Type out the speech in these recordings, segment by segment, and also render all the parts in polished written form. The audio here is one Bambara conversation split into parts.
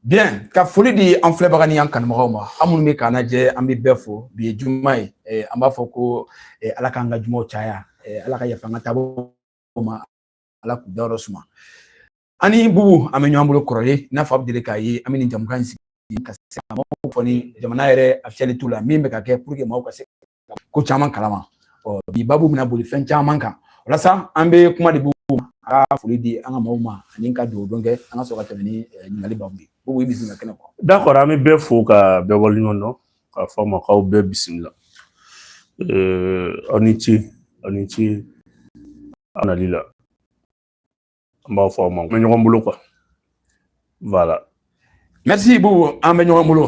Bien, ka foli di an filɛbaga ni an kanubagaw ma. An minnu bɛ k'an lajɛ, an bɛ bɛɛ fo. Bi ye juma ye. An b'a fɔ ko Ala k'an ka jumaw caya. Ala ka yafa an ka taabolo ma. Ala k'u dayɔrɔ suma. Ani Bubu, an bɛ ɲɔgɔn bolo kɔrɔlen. I n'a fɔ a bɛ deli k'a ye, an bɛ nin jamukan in sigi ka se ka maaw fɔ ni jamana yɛrɛ actualité la min bɛ ka kɛ pour que maaw ka se ko caman kalama. Bi babu bɛna boli fɛn caman kan. Walasa an bɛ kuma di Bubu ma. A ka foli di an ka maaw ma ani ka dugawu dɔn kɛ an ka sɔrɔ ka tɛmɛ ni ɲininkali babu ye. Bubu, i bisimila kɛnɛ kɔnɔ. D'accord, an bɛ bɛɛ fo ka bɛɛ waleɲuman dɔn k'a fɔ ma k'aw bɛɛ bisimila. Aw ni ce, aw ni ce a nali la. An b'a fɔ aw ma, an bɛ ɲɔgɔn bolo quoi. Voilà. Merci Bubu, an bɛ ɲɔgɔn bolo.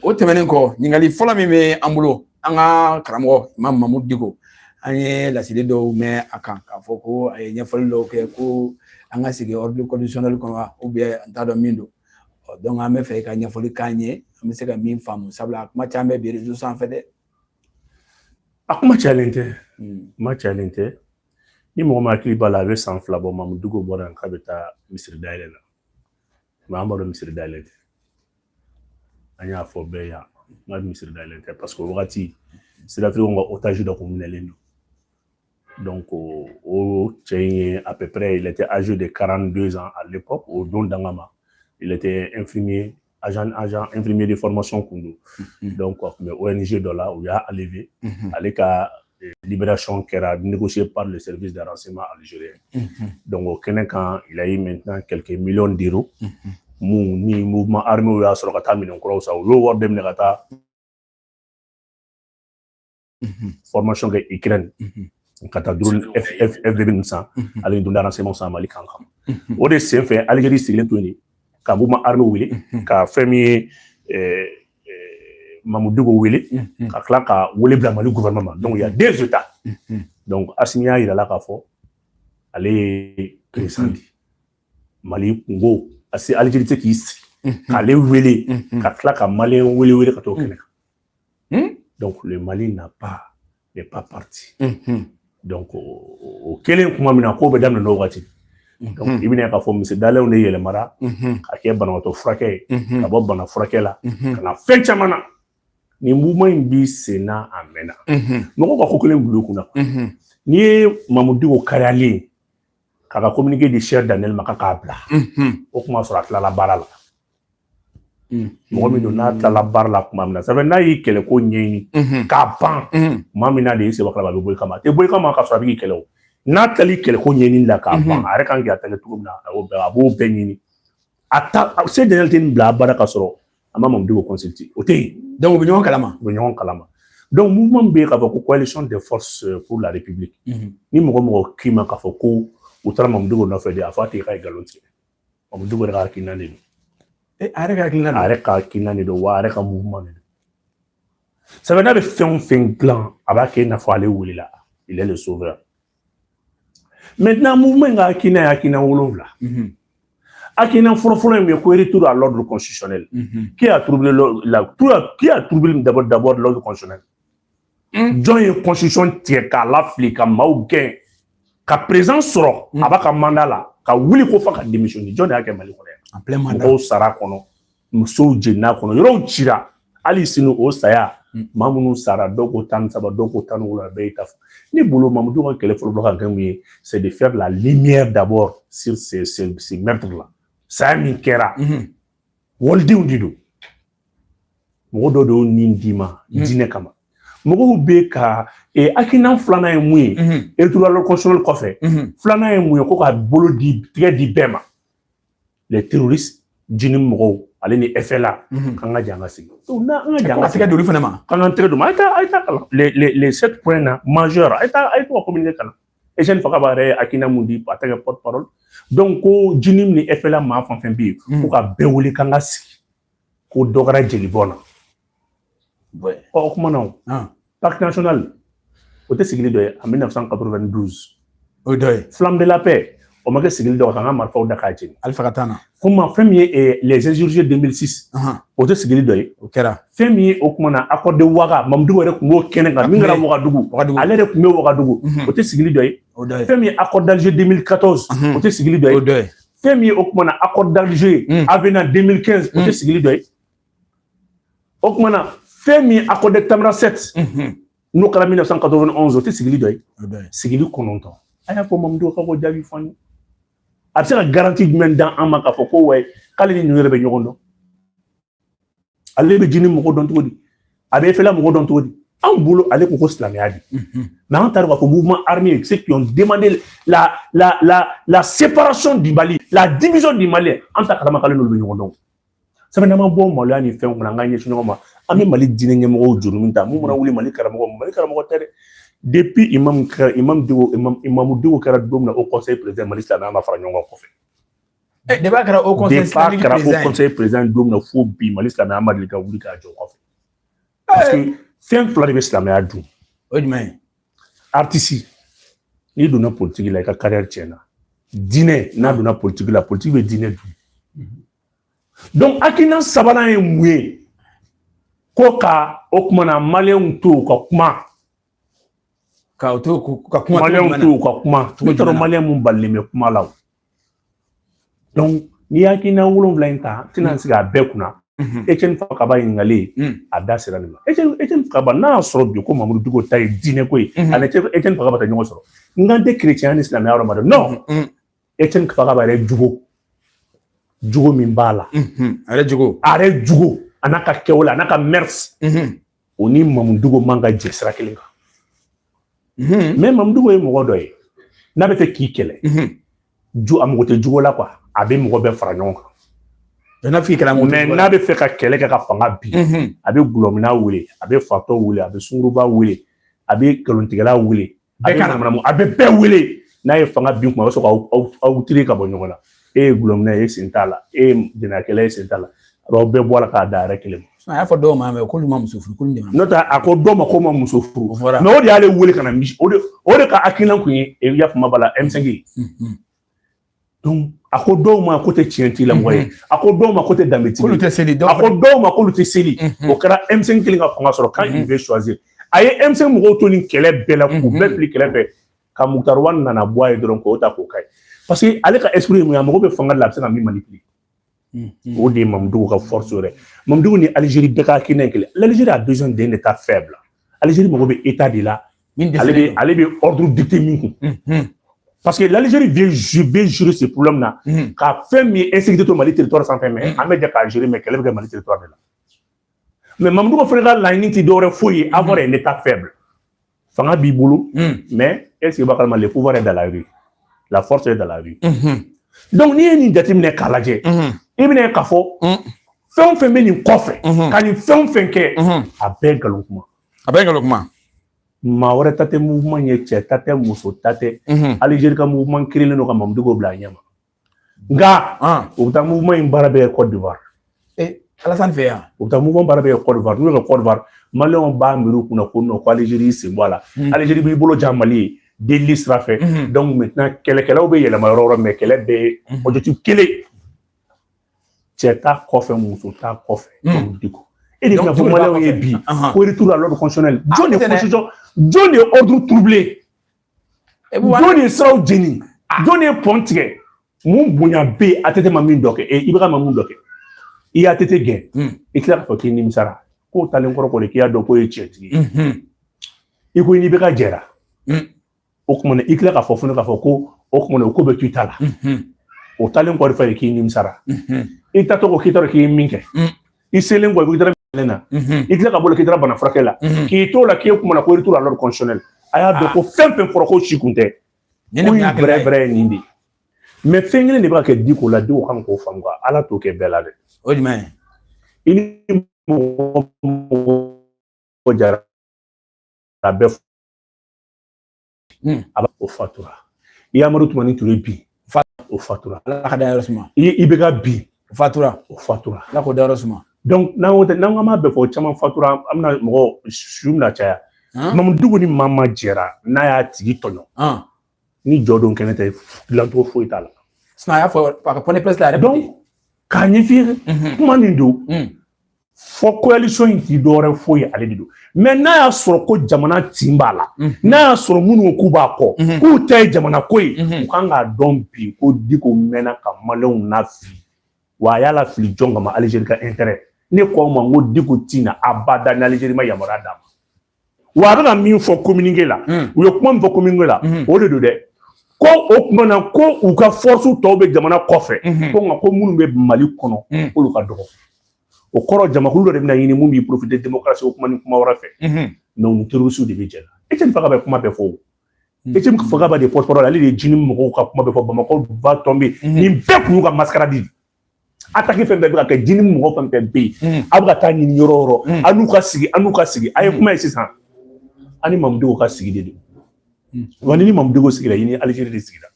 O tɛmɛnen kɔ, ɲininkali fɔlɔ min bɛ an bolo, an ka karamɔgɔ Imam Mamudu Diko, an ye laseli dɔw mɛn a kan k'a fɔ ko a ye ɲɛfɔli dɔw kɛ ko an ka sigi ordre constitutionnel kɔnɔ ou bien an t'a dɔn min don. Donc an bɛ fɛ ka ɲɛfɔli k'an ye, an bɛ se ka min faamu sabula kuma caman bɛ bi réseau sanfɛ dɛ. A kuma cayalen tɛ, kuma cayalen tɛ. Ni mɔgɔ ma hakili b'a la a bɛ san 2 bɔ Mamudu Diko bɔra yan k'a bɛ taa misiri dayɛlɛ la. Mais an b'a dɔn misiri dayɛlɛ tɛ. An y'a fɔ bɛɛ yan, n ka misiri dayɛlɛ tɛ parce que o wagati Sirafiliw ka otage dɔ kun minɛlen don. Donc o cɛ in ye à peu près il était âgé de 42 ans à l'époque au don dangama. Il était infirmier, agent infirmier de formation kun don. Donc mais ONG dɔ la u y'a enlevé. Ale ka libération kɛra négociée par le service de renseignement algérien. Donc au kɛnɛ kan il a eu maintenant quelques millions d'euros. Mun ni mouvement armé u y'a sɔrɔ ka taa minɛnkuraw san u y'o wari bɛɛ minɛ ka taa formation kɛ Ukraine. Ka taa drone F-22 san ale ni donda renseignement san Mali kan kan. O de sen fɛ Algérie sigilen to yen ka mouvement armé wele ka fɛn min ye Mamudu Diko wele ka tila ka wele bila Mali gouvernement. Donc il y a deux états. Donc Assimi y'a yira la k'a fɔ ale ye président di Mali kungo asi Algérie tɛ k'i sigi k'ale wele ka tila ka Malien wele ka t'o kɛnɛ kan. Donc le Mali n'est pas parti. Donc au kelen kuma min na k'o bɛ daminɛ n'o wagati. Donc i bɛna k'a fɔ misiri dayɛlɛw de yɛlɛmara ka kɛ banabagatɔ furakɛ ye ka bɔ bana furakɛ la ka na fɛn caman na. Ni mouvement in bi sen na a mɛnna. Mɔgɔw ka ko kelen bila u kunna. N'i ye Mamudu Diko kariyalen k'a ka communiqué di Cheikh Daniel ma k'a bila. O kuma sɔrɔ a tilala baara la. Mɔgɔ min don n'a tilala baara la kuma min na ça fait n'a y'i kɛlɛ ko ɲɛɲini k'a ban maa min na de y'i sebakala a bɛ bɔ i kama a tɛ bɔ i kama k'a sɔrɔ a bɛ k'i kɛlɛ o n'a tilali kɛlɛ ko ɲɛɲini la k'a ban a yɛrɛ kan k'i attaqué cogo min na a b'o bɛɛ ɲini a se Daniel tɛ nin bila a baara ka sɔrɔ a ma Mamudu Diko consulté o tɛ yen. Donc u bɛ ɲɔgɔn kalama. U bɛ ɲɔgɔn kalama. Donc mouvement bɛ yen k'a fɔ ko coalition des forces pour la République ni mɔgɔ k'i ma k'a fɔ ko u taara Mamudu Diko nɔfɛ de a fɔ a tɛ k'a ye nkalon tigɛ Mamudu Diko yɛrɛ ka hakilina de don. A yɛrɛ ka hakilina don. A yɛrɛ ka hakilina de don wa a yɛrɛ ka mouvement de don. Ça veut dire n'a bɛ fɛn o fɛn dilan a b'a kɛ i n'a fɔ ale welela il est le sauveur. Maintenant mouvement ka hakilina ye hakilina 7. Hakilina fɔlɔ min ye ko retour à l'ordre constitutionnel. Qui a troublé d'abord l'ordre constitutionnel? Jɔn ye constitution tigɛ k'a lafili ka maaw gɛn ka président sɔrɔ a b'a ka mandat la ka wuli ko fɔ ka démissionner jɔn de y'a kɛ Mali kɔnɔ yan. En plein mandat. Mɔgɔw sara kɔnɔ musow jenina kɔnɔ yɔrɔw cira hali sini o saya maa minnu sara dɔw ko 13 dɔw ko 17 bɛɛ y'i ta fɔ ne bolo Mamudu ka kɛlɛ fɔlɔ ka kɛ mun ye c'est de faire la lumière d'abord sur ces meurtres là saya min kɛra walidenw de don mɔgɔ dɔw de y'o nin d'i ma diinɛ kama mɔgɔw bɛ ka hakilina filanan ye mun ye retour à l'ordre constitutionnel kɔfɛ filanan ye mun ye ko ka bolo tigɛ di bɛɛ ma les terroristes jini mɔgɔw ale ni FLA kan ka jan ka sigi. N'an ka jan ka tigɛ d'olu fana ma. Kan ka tigɛ d'olu ma. A ye taa kalan. Les 7 points na majeurs a ye taa ka communiqué kalan. Eugène Fakaba yɛrɛ ye hakilina mun di a tɛ kɛ porte parole. Donc ko jini ni FLA maa fɛn fɛn bɛ yen ko ka bɛɛ wele kan ka sigi ko dɔ kɛra jelibɔn na. O kuma na o. Parti national o tɛ sigili dɔ ye en 1992. O dɔ ye. Flamme de la paix. O ma kɛ sigili dɔ kan ka marifaw da k'a jeni. Alifa Katana. Kuma fɛn min ye les insurgés 2006. O tɛ sigili dɔ ye. O kɛra. Fɛn min ye o kuma na accord de Ouaga Mamudu yɛrɛ tun b'o kɛnɛ kan min kɛra Ouagadougou. Ale yɛrɛ tun bɛ Ouagadougou. O tɛ sigili dɔ ye. Fɛn min ye accord d'Alger 2014. O tɛ sigili dɔ ye. Femi Okmana accord d'Alger avenant 2015 o te sigili do Okmana Femi accord de Tamra 7 no kala 1991 o te sigili do sigili kononto aya ko Mamadou ko jabi fani a se ka garantie jumɛn dan an ma k'a fɔ ko ouais k'ale ni ninnu yɛrɛ bɛ ɲɔgɔn dɔn ale bɛ jini mɔgɔ dɔn cogo di a bɛ fɛla mɔgɔ dɔn cogo di an bolo ale ko silamɛya di mais an taara k'a fɔ mouvement armé ceux qui ont demandé la séparation du Mali la division du Mali an ta kalama k'ale n'olu bɛ ɲɔgɔn dɔn sabu n'an ma bɔ maloya ni fɛnw kɔnɔ an k'an ɲɛsin ɲɔgɔn ma an bɛ Mali diinɛ ɲɛmɔgɔw juru min ta mun mana wuli Mali karamɔgɔ tɛ dɛ depuis imam Diko kɛra don min na au conseil président Mali silamɛya ma fara ɲɔgɔn kɔfɛ débat kɛra au conseil président don min na fo bi Mali silamɛya ma deli ka wuli k'a jɔ kɔfɛ parce que fɛn fila de bɛ silamɛya dun o jumɛn ye artiste n'i donna politique la i ka carrière tiɲɛna diinɛ n'a donna politique la politique bɛ diinɛ dun donc hakilina sabanan ye mun ye ko ka o kumana maliyɛnw to ka kuma ka kuma maliyɛnw to ka kuma i t'a dɔn maliyɛn mun balilen bɛ kuma la donc n'i hakilina 7 in ta tɛna sigi a bɛɛ kunna Etienne Fakaba ɲininkali a da sera nin ma Etienne Fakaba n'a y'a sɔrɔ bi ko Mamadou Diko ta ye diinɛ ko ye ani Etienne Fakaba tɛ ɲɔgɔn sɔrɔ n tɛ chrétien ni silamɛya yɔrɔ ma dɛ non Etienne Fakaba yɛrɛ jugo min b'a la a yɛrɛ jugo a n'a ka kɛwale a n'a ka mœurs o ni Mamadou Diko man ka jɛ sira kelen kan mais Mamadou Diko ye mɔgɔ dɔ ye n'a bɛ fɛ k'i kɛlɛ a mɔgɔ tɛ jugo la quoi a bɛ mɔgɔ bɛɛ fara ɲɔgɔn kan mais n'a bɛ fɛ ka kɛlɛ kɛ ka fanga bi a bɛ gulɔmina wele a bɛ fatɔ wele a bɛ sunguruba wele a bɛ nkalontigɛla wele a bɛ bɛɛ wele n'a ye fanga bin kuma a bɛ sɔrɔ k'aw tiri ka bɔ ɲɔgɔn na e ye gulɔmina ye sen t'a la e ye dɛnɛkɛla ye sen t'a la aw bɛɛ bɔ la k'a da yɛrɛ kelen ma a y'a fɔ dɔw ma mais k'olu ma muso furu n'o tɛ a ko dɔw ma ko ma muso furu mais o de y'ale wele ka na misi o de ka hakilina kun ye i y'a faamu b'a la M5 ye donc a ko dɔw ma ko tɛ tiɲɛ t'i la mɔgɔ ye a ko dɔw ma ko tɛ danbe t'i la a ko dɔw ma k'olu tɛ seli o kɛra M5 kelen ka fanga sɔrɔ quand il veut choisir a ye M5 mɔgɔw to nin kɛlɛ bɛɛ la k'u bɛɛ fili kɛlɛ fɛ ka Muktar Wane nana bɔ a ye dɔrɔn k'o ta k'o k'a ye parce que ale ka esprit ye mun ye a mago bɛ fanga de la a bɛ se ka min manipuler o de ye Mamadou Diko ka force yɛrɛ Mamadou Diko ni Algérie bɛɛ ka hakilina ye kelen l'Algérie a besoin d'un état faible Algérie mago bɛ état de la ale bɛ ordre dicté min kun parce que l'Algérie vient gérer ce problème là qu'a fait mieux insécurité to Mali territoire sans fin mais an bɛ jɛ k'a gérer mais kɛlɛ bɛ kɛ Mali territoire de la mais Mamadou Diko fana ka laɲini tɛ dɔwɛrɛ foyi ye avoir un état faible fanga b'i bolo mais est-ce que b'a kalama le pouvoir est dans la rue la force est dans la rue donc n'i ye nin jateminɛ k'a lajɛ i bɛna ye k'a fɔ fɛn o fɛn bɛ nin kɔfɛ ka nin fɛn o fɛn kɛ a bɛɛ nkalon kuma maa wɛrɛ ta tɛ mouvement ye cɛ ta tɛ muso ta tɛ Algérie ka mouvement créé don ka Mamadou Diko bila a ɲɛ ma nka u bɛ taa mouvement in baara bɛ kɛ Côte d'Ivoire Alassane fɛ yan u bɛ taa mouvement baara bɛ kɛ Côte d'Ivoire n'u bɛ Côte d'Ivoire maliyɛnw b'a miiri u kunna ko non ko Algérie y'i sen bɔ a la Algérie b'i bolo jan Mali ye delili sira fɛ donc maintenant kɛlɛkɛlaw bɛ yɛlɛma yɔrɔ o yɔrɔ mais kɛlɛ bɛ ye objectif kelen cɛ t'a kɔfɛ muso t'a kɔfɛ Mamadou Diko et de bɛna fɔ maliyɛnw ye bi ko retour à l'ordre constitutionnel jɔn de constitution jɔn de ye ordre troublé jɔn de ye siraw jeni jɔn de ye pɔn tigɛ mun bonya bɛ yen ATT ma min dɔ kɛ i bɛ ka ma mun dɔ kɛ i y'a ATT gɛn i tila k'a fɔ k'i nimisara k'o talen kɔrɔ kɔni k'i y'a dɔn k'o ye tiɲɛtigi ye i ko n'i bɛ ka jɛra o kumana i tila k'a fɔ fana k'a fɔ ko o kumana o ko bɛ to i ta la o talen kɔrɔ fɛ k'i nimisara i ta tɔgɔ k'i taara k'i ye min kɛ i selen kɔ i taara na i tila ka bolo k'i taara bana furakɛ la k'i to la k'i kumana ko retour à l'ordre constitutionnel a y'a dɔn ko fɛn fɛn fɔra ko si kun tɛ ko in vrai ye nin de mais fɛn kelen de bɛ ka kɛ Diko la Diko kan k'o faamu quoi Ala t'o kɛ bɛɛ la dɛ o jumɛn i ni mɔgɔ jara a bɛɛ a b'a o fatura i Amadou Toumani Touré bi o fatura Ala ka da yɔrɔ suma i bɛ ka bi o fatura Ala k'o da yɔrɔ suma donc n'an ko ma bɛɛ fɔ caman fatura an bɛna mɔgɔ su bɛna caya Mamadou Diko ni maa ma jɛra n'a y'a tigi tɔɲɔ ni jɔ don kɛnɛ tɛ dilancogo foyi t'a la sinon a y'a fɔ a ka point de presse la yɛrɛ donc k'a ɲɛf'i ye kuma min don fo coalition in ti dore fo ye ale dido mais na ya soro ko jamana timba la na ya soro munu ko ba ko ku tay jamana ko yi ko nga don bi ko diko mena ka malon na fi wa ya la fili jonga ma Algérie ka intérêt ne ko ma ngo diko tina abada na Algérie ma yamara dam wa ba mi fo communiquer la ou yo ko fo communiquer la o de de ko o kuma ko u ka force to be jamana kofe ko nga ko munu be Mali kono ko lu ka dogo o koro jamakulu de bina yini mum bi profiter démocratie o kuma ni kuma wara fe non terroriste de bi jela e tem faga be kuma be fo e tem faga ba de porte-parole ali de jini mo ka kuma be fo Bamako va tomber ni be ku ka mascarade attaquer fe be ka jini mo ko pe be abuga ta ni yororo anu ka sigi ay kuma isi san ani mamdu ka sigi de wani ni mamdu sigi la yini Algérie de sigi la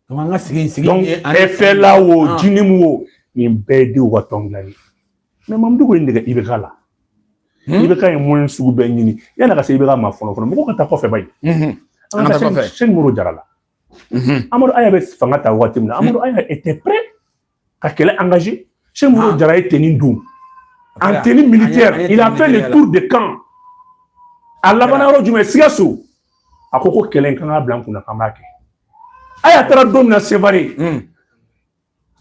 donc nga sigi donc e fe la wo jini mo ni be de wa tonglani mais mamdu ko indiga ibekala ibeka en moins sugu be nyini yana ka se ibeka ma fono mo ko ta ko fe bay ana ta ko fe Cheikh Mourou Jarala Amadou Aya be fangata watimna Amadou Aya était prêt à qu'elle engagé Cheikh Mourou Jarala était nindou en tenue militaire il a fait le tour de camp à Labanaro du Messiaso akoko kelen kan blanc na kamake Aya tara domina sévaré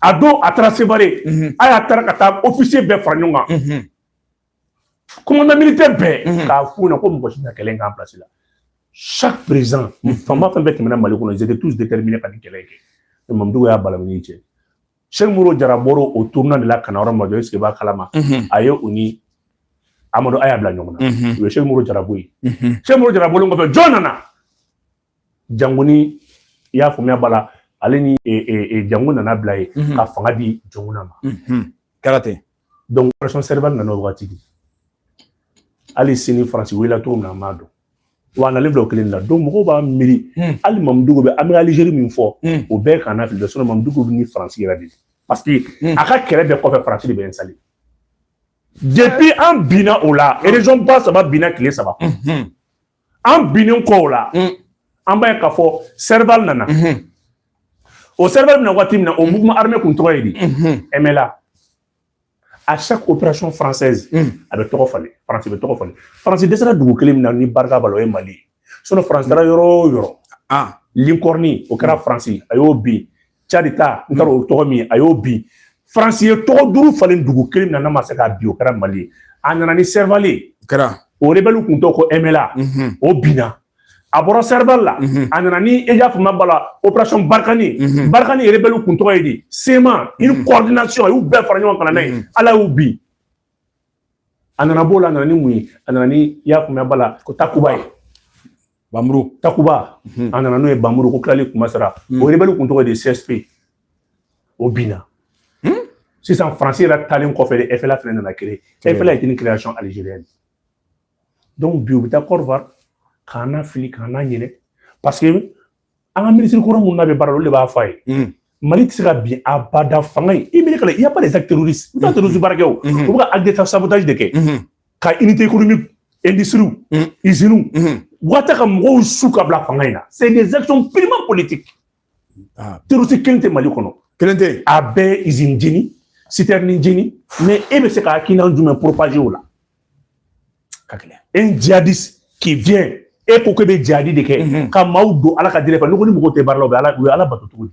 ado atara sévaré aya tara kata officier be faranyonga commandant militaire be ka funa ko mo china kelen en place là chaque président fama fa bet mena Mali ko ils étaient tous déterminés par kelen ke mamdou ya balamini che Cheikh Mourou Jaraboro au tournant de la Canara Majo est-ce que ba kalama ayo uni Amadou Aya bla nyongona we Cheikh Mourou Jaraboui Cheikh Mourou Jarabolo ngo fe jonana janguni ya fumya bala aleni janguna na blaye ka fanga di jonguna ma karate donc opération Serval na no wati ali sini France wela to na mado wana le bloquer la donc mo ba miri ali mamdugo be am Algérie min fo o be kana fi de sono mamdugo ni France yadi parce que aka kere be ko fe France de be installé depuis en bina ola et région pas ça va bina clé ça va en binin ko la en ba ka fo Serval nana au Serval na wati na au mouvement armé contre yedi MLA à chaque opération française avec trop fallait France be trop fallait France desera dugu kelim na ni barka balo e Mali sono France dara yoro Lincorni au kara France ayo bi Tchadita ndaro to mi ayo bi France ye to duru fallait dugu kelim na ma saka bi au kara Mali anana ni Servalé kara o rebelu kunto ko MLA o bina aboro Serval la anana ni eja fuma bala opération Barkani Barkani rebelu kunto yedi sema une coordination ou be faranyo kana nay ala ubi anana bola anana ni mui anana ni ya fuma bala ko Takuba Bamuru Takuba anana no e Bamuru ko klali kuma sara o rebelu kunto yedi CSP o bina si c'est en français la talent ko fait FLA fena na créer FLA est une création algérienne donc biobita Korvar kana fili kana nyene parce que an ministre ko mun na be baralo le ba fay Mali tsira bien abada fangay il y a pas des actes terroristes ou terroristes barageo ou ba acte de sabotage de ke ka unité économique industrie usine wata ka mo suka bla fangay na c'est des actions purement politiques terroristes kente Mali kono kente abe usine jini citerne jini mais e be se ka kina ndume propager ola un djihadiste qui vient et pour que be jadi de ke ka maudo ala ka dire fa no ni mo ko te barlo be ala batutu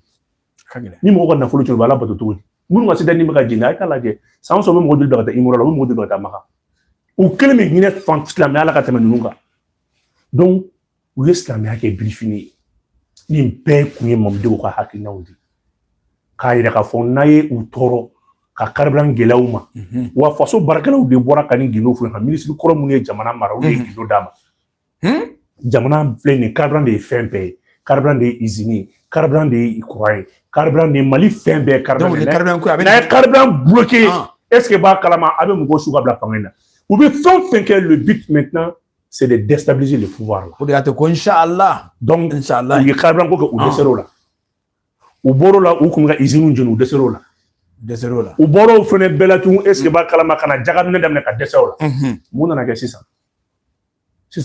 ni mo ko na fulu ci ala batutu mun ma sidani maka jina ka la je sans so mo dul data imoro la mo dul data maka ou kelme ni ne fant islam ala ka temenunga donc ou islam ya ke briefini ni be ku ni mom de ko hakina wudi ka ira ka fon naye u toro ka karbran gelawma wa faso barkalaw de bora kan gino fu ha ministre ko mo ne jamana mara o de gino dama jamana plein carburant de FMP carburant de usine carburant de Ikouaï carburant de Mali FMP carburant donc le carburant ko avec carburant bloqué est-ce que ba kalama avec mo suga bla fangena ou bien que le but maintenant c'est de déstabiliser le pouvoir là pour dire que inchallah donc inchallah il carburant ko ou desero là ou boro là ou kuma usine njenu desero là ou boro fene belatu est-ce que ba kalama kana jagamne dem ne ka desero là mona na ke 600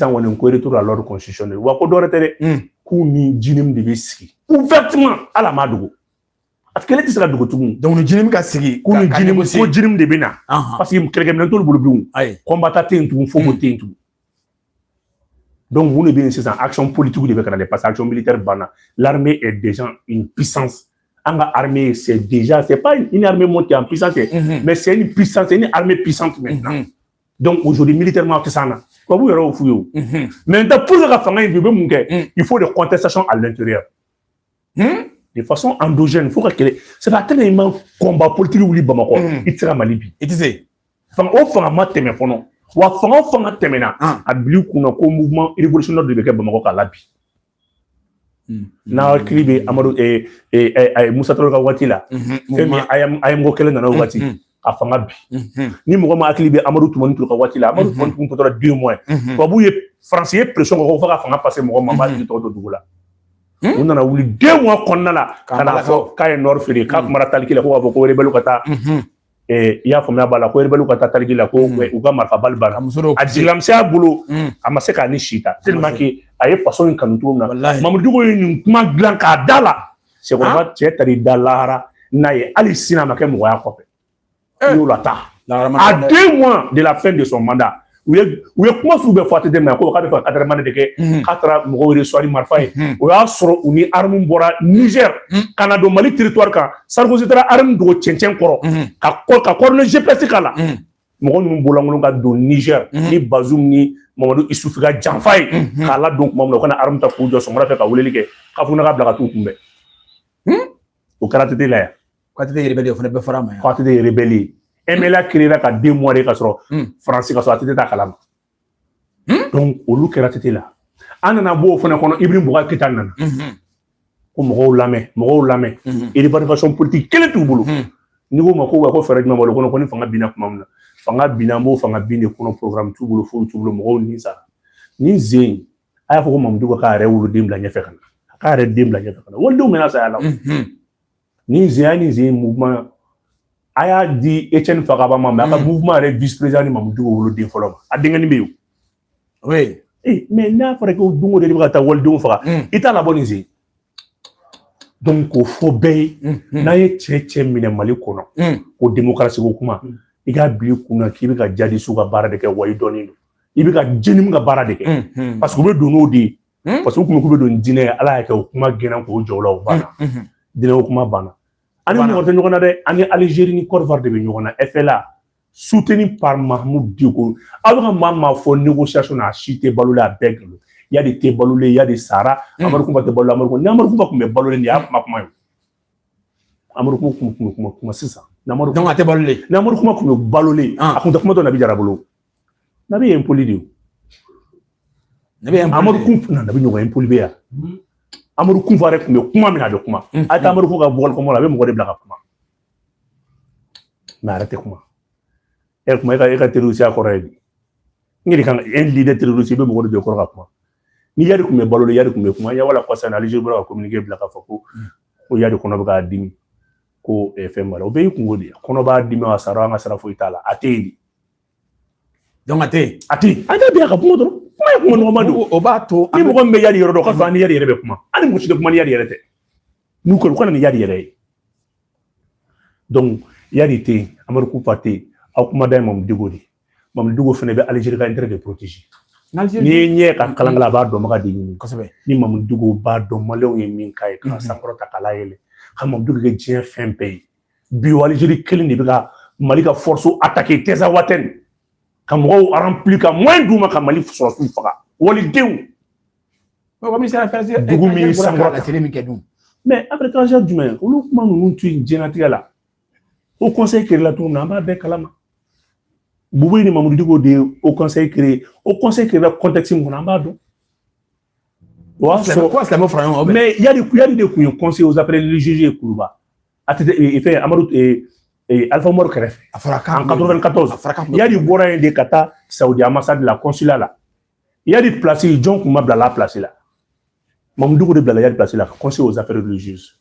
on ko retour à l'ordre constitutionnel wa ko do retere ku ni jinim de biski ouvertement à la madugo a kɛlɛ tɛ se ka dogo tugun donc ni jinim ka sigi ko jinim de bɛ na parce que kɛlɛkɛminɛn t'olu bolo bilen combattant tɛ yen tugun fogo tɛ yen tugun donc mun de bɛ yen sisan action politique de bɛ ka na parce que action militaire banna l'armée est déjà une puissance an ka armée c'est pas une armée montée en puissance mais c'est une puissance, c'est une armée puissante maintenant donc aujourd'hui militairement tɛ s'an na tubabu yɛrɛ y'o f'u ye o maintenant pour que ka fanga in bi u bɛ mun kɛ il faut des contestations à l'intérieur de façon endogène, il faut que c'est pas tellement combat politique ou Bamako, il sera Malibi. Et tu sais, on fait un mat témé fono, ou à faire un téména, à bleu qu'on a comme mouvement révolutionnaire de Beke Bamako à l'Abi. Na kribe Amadou et Moussa Traoré Watila, ayam gokelen na Wati, à Fangabi. Ni Mouma Aklibe Amadou Toumani Touka Watila, Amadou Toumani pour 2 mois. Babouye français pression qu'on va faire passer Mouma Mali de Doula. On a eu 2 mois qu'on a là, quand il nord fait quand Maratal qui l'a fait avec Rebelou Kata, et il y a fait la Rebelou Kata Talgi la Co, ou Gamma Balban. A Zilamse à boulot, à Maseka Nishita, tellement qu'il a eu façon une cantouna. Mamoudou une maglanca dala, c'est pour moi, tu es Dalara, Naye, Alicina Makem ou à Copé. À 2 mois de la fin de son mandat. Où est comment vous pouvez faire des mains quand vous faites 4 mois de que 4 mois soir marfaï ou à sur une arme bora Niger Canada Mali territoire quand Sarkozy tera arme do tchétchén koro ka korne GPS kala mo ñu bolangolo ga do Niger ni Bazoum ni Mamadou Issoufou ga janfay kala donc mom ko na arme ta ko jo so mara fe ka wuleli ke ka fu na ga blaga tout kumbe o karate de la ko te rebelle fo ne be farama ko te rebelle MLA créé là 2 mois de casserole français casserole c'était ta calame donc au look era tete là anana bo fona kono Ibrahim Bouga Keita nana ko mo lamé et l'évaluation politique quel tout boulot niveau mako ko faire dum bolo kono fanga bina kuma fanga bina mo fanga bine kono programme tout boulot mo ni ça ni zin aya fo ko mamdu ka rewulu dim la ñefe kana ka re dim la ñefe kana woldo mena sa ala ni zin mouvement aya di Etienne Fakaba mais aka mouvement re vice-président ni Mamadou wolo din folo a dengani beyo oui mais na fara ko dungo de ba ta woldo faka ita la bonise donc ko fo be na ye cheche mine Mali kono ko démocratie ko kuma iga bi kuna ki bi ka jadi su ka bara de ke way doni ibi ka jenim ka bara de ke parce que be dono di parce que ko be don dine ala ya ke kuma gena ko jowla o bana dine ko kuma bana ani mo te ñogona de ani Algérie ni Côte d'Ivoire de ñogona FLA soutenu par Mahmoud Dicko avec maman fo négociation na chité balula beg il y a des té balulé il y a des sara amaru ko te balula amaru ko nyamaru ko ko me balulé ni ya makuma amaru ko sisa namaru donc ate balulé namaru ko balulé akunda ko to nabi jarabolo nabi impolidio nabi amaru ko nabi ñoga impolibe ya Amadou Koumfa rek me kuma mina de kuma ata Amadou ko ga bol ko mo la be mo de blaga kuma na arrêté kuma kuma ka terroriste akore ngiri kan en leader terroriste be mo de ko ga kuma ni yari kuma balolo yari kuma ya wala ko sana Algérie bra communiquer blaga fa ko o yari ko no ba dimi ko FM wala o be ko ngodi ko no ba dimi wa sara nga sara fo itala ateli donc ate be ka kuma do kuma no madu o ba to ni mo ko me yari yoro do ka fa ni yari yere be kuma ani mo ci de kuma ni yari yere te nu ko ni yari yere donc yari te Amadou Koumfa te akuma day mom digodi mom digo fene be Algérie ka intérêt de protéger ni ñe ka kalangala ba do maka di ni ni mom digo ba do malew yi min kay ka sankoro ta kala yele xam mom digo ge jien fin pays bi Algérie kelin ni biga Mali ka force attaquer Teza Waten comme on rempli ka moins douma ka Mali sur su faga woli dew o mi sa faire dugumi sangora mais après étranger du main on comment nous tu génatique là au conseil créé la tourna ba be kalama bubu ni Mamadou Dicko de au conseil créé le contexte mon amba do wa so quoi c'est le mot franc mais il y a des conseils aux après le juge Kourouba il fait Amadou et Alpha Mor Keref en 94 il y a du Bora de Kata Saudi ambassade la consulat là il y a des places John Kouma la place là Mamadou Dicko de Blala il y a des places là conseil aux affaires religieuses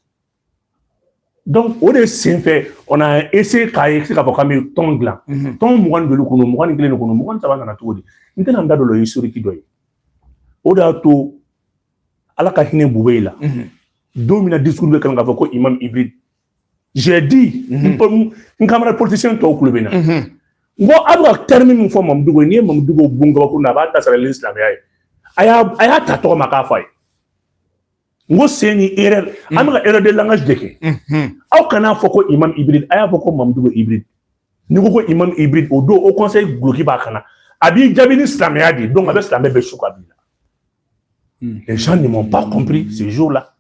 donc au de fait on a essayé kay ka ko kam tongla ton mo de lukuno mo ngani ngene kuno mo ngani tabana na todi ngena ndado lo historique doy o da to ala ka hine bubeila domina discours be kan ga ko imam hybride J'ai dit, un camarade politicien t'a occupé. Bon, après, termine une fois, Mamdougo, ni Mamdougo, Bungo, n'a pas ta l'islam. Aya tato makafai. Ngo c'est une erreur. Amra erreur de langage deke. Au kana foko imam hybride, aya foko Mamdougo hybride. Ni ko imam hybride au dos au conseil bloqué ba kana. Abi jabini islam ya di, donc avec islam be chouka bi. Les gens ne m'ont pas compris ce jour-là.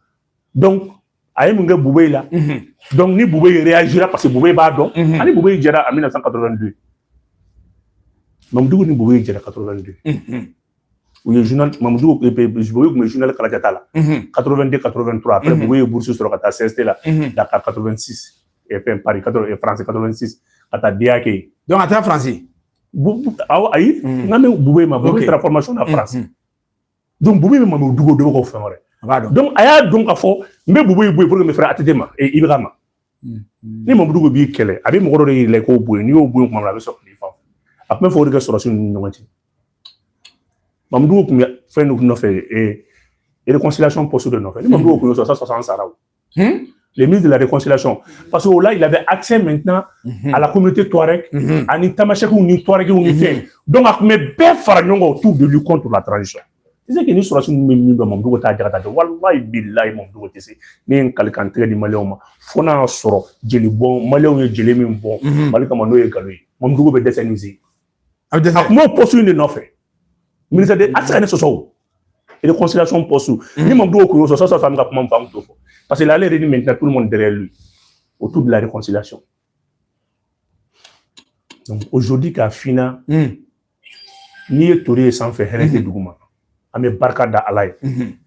Donc aye munga Boubé là. Donc ni Boubé réagira parce que Boubé ba don. Ani Boubé dira en 1982. Mamdougo ni Boubé dira 82. Ou le journal Mamdougo le journal Kalajata là. 82 83 après Boubé bourse sur la CST là. Dakar 86 et Paris 80 France 86 ata diake. Donc ata français. Ayi ngame Boubé ma Boubé tra formation en France. Donc Boubé ma Mamdougo de ko faire. Donc aya donc afo mbe Boubé pour me faire attetema et Ibrahima. Ni Mamdougo bi kele abi mo goro le ko Boubé ni o Boubé ko ma la so ni fa. Après faut que sur une ngati. Mamdougo ko fait no fait et réconciliation possible de no fait. Mamdougo ko 60 sarao. Les ministres de la réconciliation parce que là il avait accès maintenant à la communauté Touareg à ni Tamashek ou ni Touareg ou ni fait. Donc a mais be fara nyongo autour de lui contre la transition. C'est que ni sur une même de Mamdougo ta dira ta wallahi billahi Mamdougo tese ni en kalkantre di Maléoma fona soro jeli bon Maléon jeli min bon malika mano e galui Mamdougo be décenniser. A mo postu ni no fait. Ministre de Asane Soso et de conciliation poste ni Mamdougo ko so ça femme ka comment femme to parce que là il maintenant tout le monde derrière lui autour de la réconciliation. Donc aujourd'hui qu'à fina ni touré sans faire hériter douguma ame barka da alay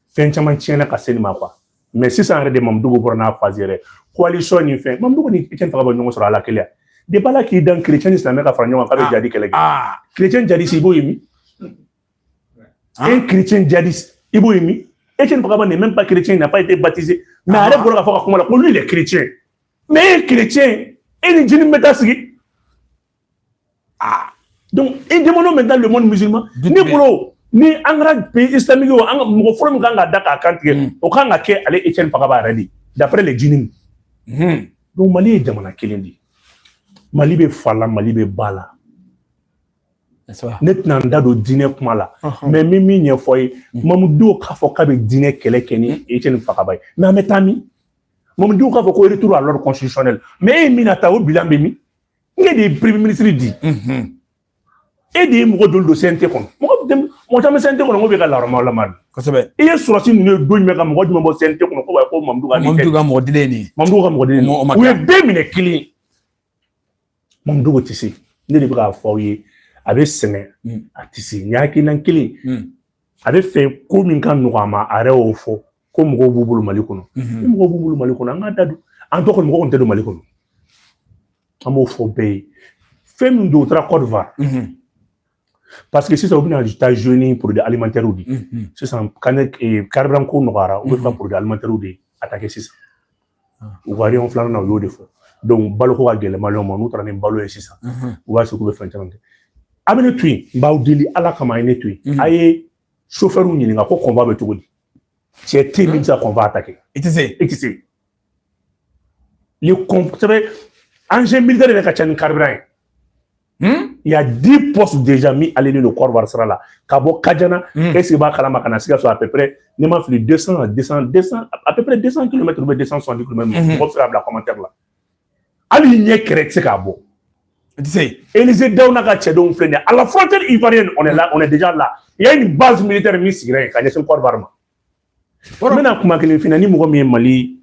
fen chaman tiena ka senima quoi mais si ça arrête de Mamdougo pour na fazer coalition ni fait Mamdougo ni Etienne Fakaba nyongo sur la kelia de bala qui dans chrétien islamique ka franyo ka be jadi kelege chrétien jadi si boyimi. Un chrétien djihadiste, Iboumi, Etienne Fakaba n'est même pas chrétien, il n'a pas été baptisé. Mais arrête pour la fois pour lui il est chrétien. Mais un chrétien, il est d'une métasigi. Donc, il demande maintenant le monde musulman, ni pour ni un pays islamique, un forum ganga daka kanti, au kanga ke allez Etienne Fakaba ready, d'après les djinnim. Donc, Mali est jamana kelindi. Mali be fala, Mali be bala. Net nanda do dîner kuma la mais mimi nya foy Mamdougo ka fo ka be dîner kele keni Etienne Fakaba mais ametami Mamdougo ka fo ko retour à l'ordre constitutionnel mais minata o bilan bemi ngi di premier ministre di et di mo do do sente kon mo tam sente kon mo be ka la rama la man ko sebe e surasi ni do me ka mo mo sente kon ko Mamdougo mo dileni o e be mine kili Mamdougo tisi ni be ka fo yi avec semaine à tisser n'y a qui n'en kili avec fait comme une can noirama arrêt au fond comme go boubou malikono go boubou malikono ngadadu en tout cas go onte do malikono amo fo bay fait une d'autres Côte d'Ivoire parce que si ça oblige à ta jeune pour des alimentaires ou dit c'est ça canet et carburant ko noara ou pas pour des alimentaires ou dit attaquer c'est ça ou varier en flanc na yo de fo donc balo ko agele maloma nous traîner balo et c'est ça ou va se couper flanc Amene tui baudili ala kama ene tui aye chauffeur ou nyinga ko combat be tugudi c'est terrible ça qu'on va attaquer et tu sais le savez engin militaire de Kachan carburant il y a 10 postes déjà mis à l'ennemi le corps varsera là kabo Kadjana qu'est-ce que ba kala makana siga so à peu près ne m'a fait 200 à peu près 200 km ou 270 km observable la commentaire là ali nye kretse kabo. Tu sais, Élysée Daounaka Tchedon Flené. À la frontière ivoirienne, on est là, on est déjà là. Il y a une base militaire mise quand il y a un corps barma. Maintenant, comment que les finani mourmi Mali,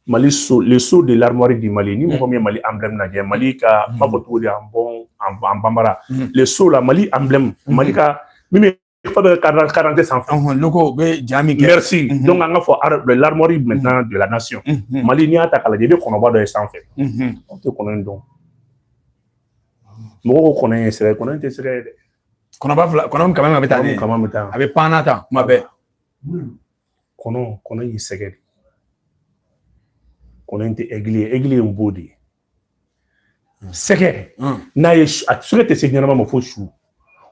Mali le saut de l'armoirie du Mali, ni mourmi Mali emblème na Mali ka pas pour dire en bon en bambara. Le saut la Mali emblème Mali ka mimi faut 40 sans francs. Merci. Donc on a fait l'armoirie maintenant de la nation. Mali n'y a pas qu'à la début qu'on envoie de sans fait. On te connaît donc. Moi, on connaît c'est qu'on a quand même avec ta avec panata m'appelle qu'on a une seconde qu'on a été églé un body seconde na ye a serait c'est généralement faut chou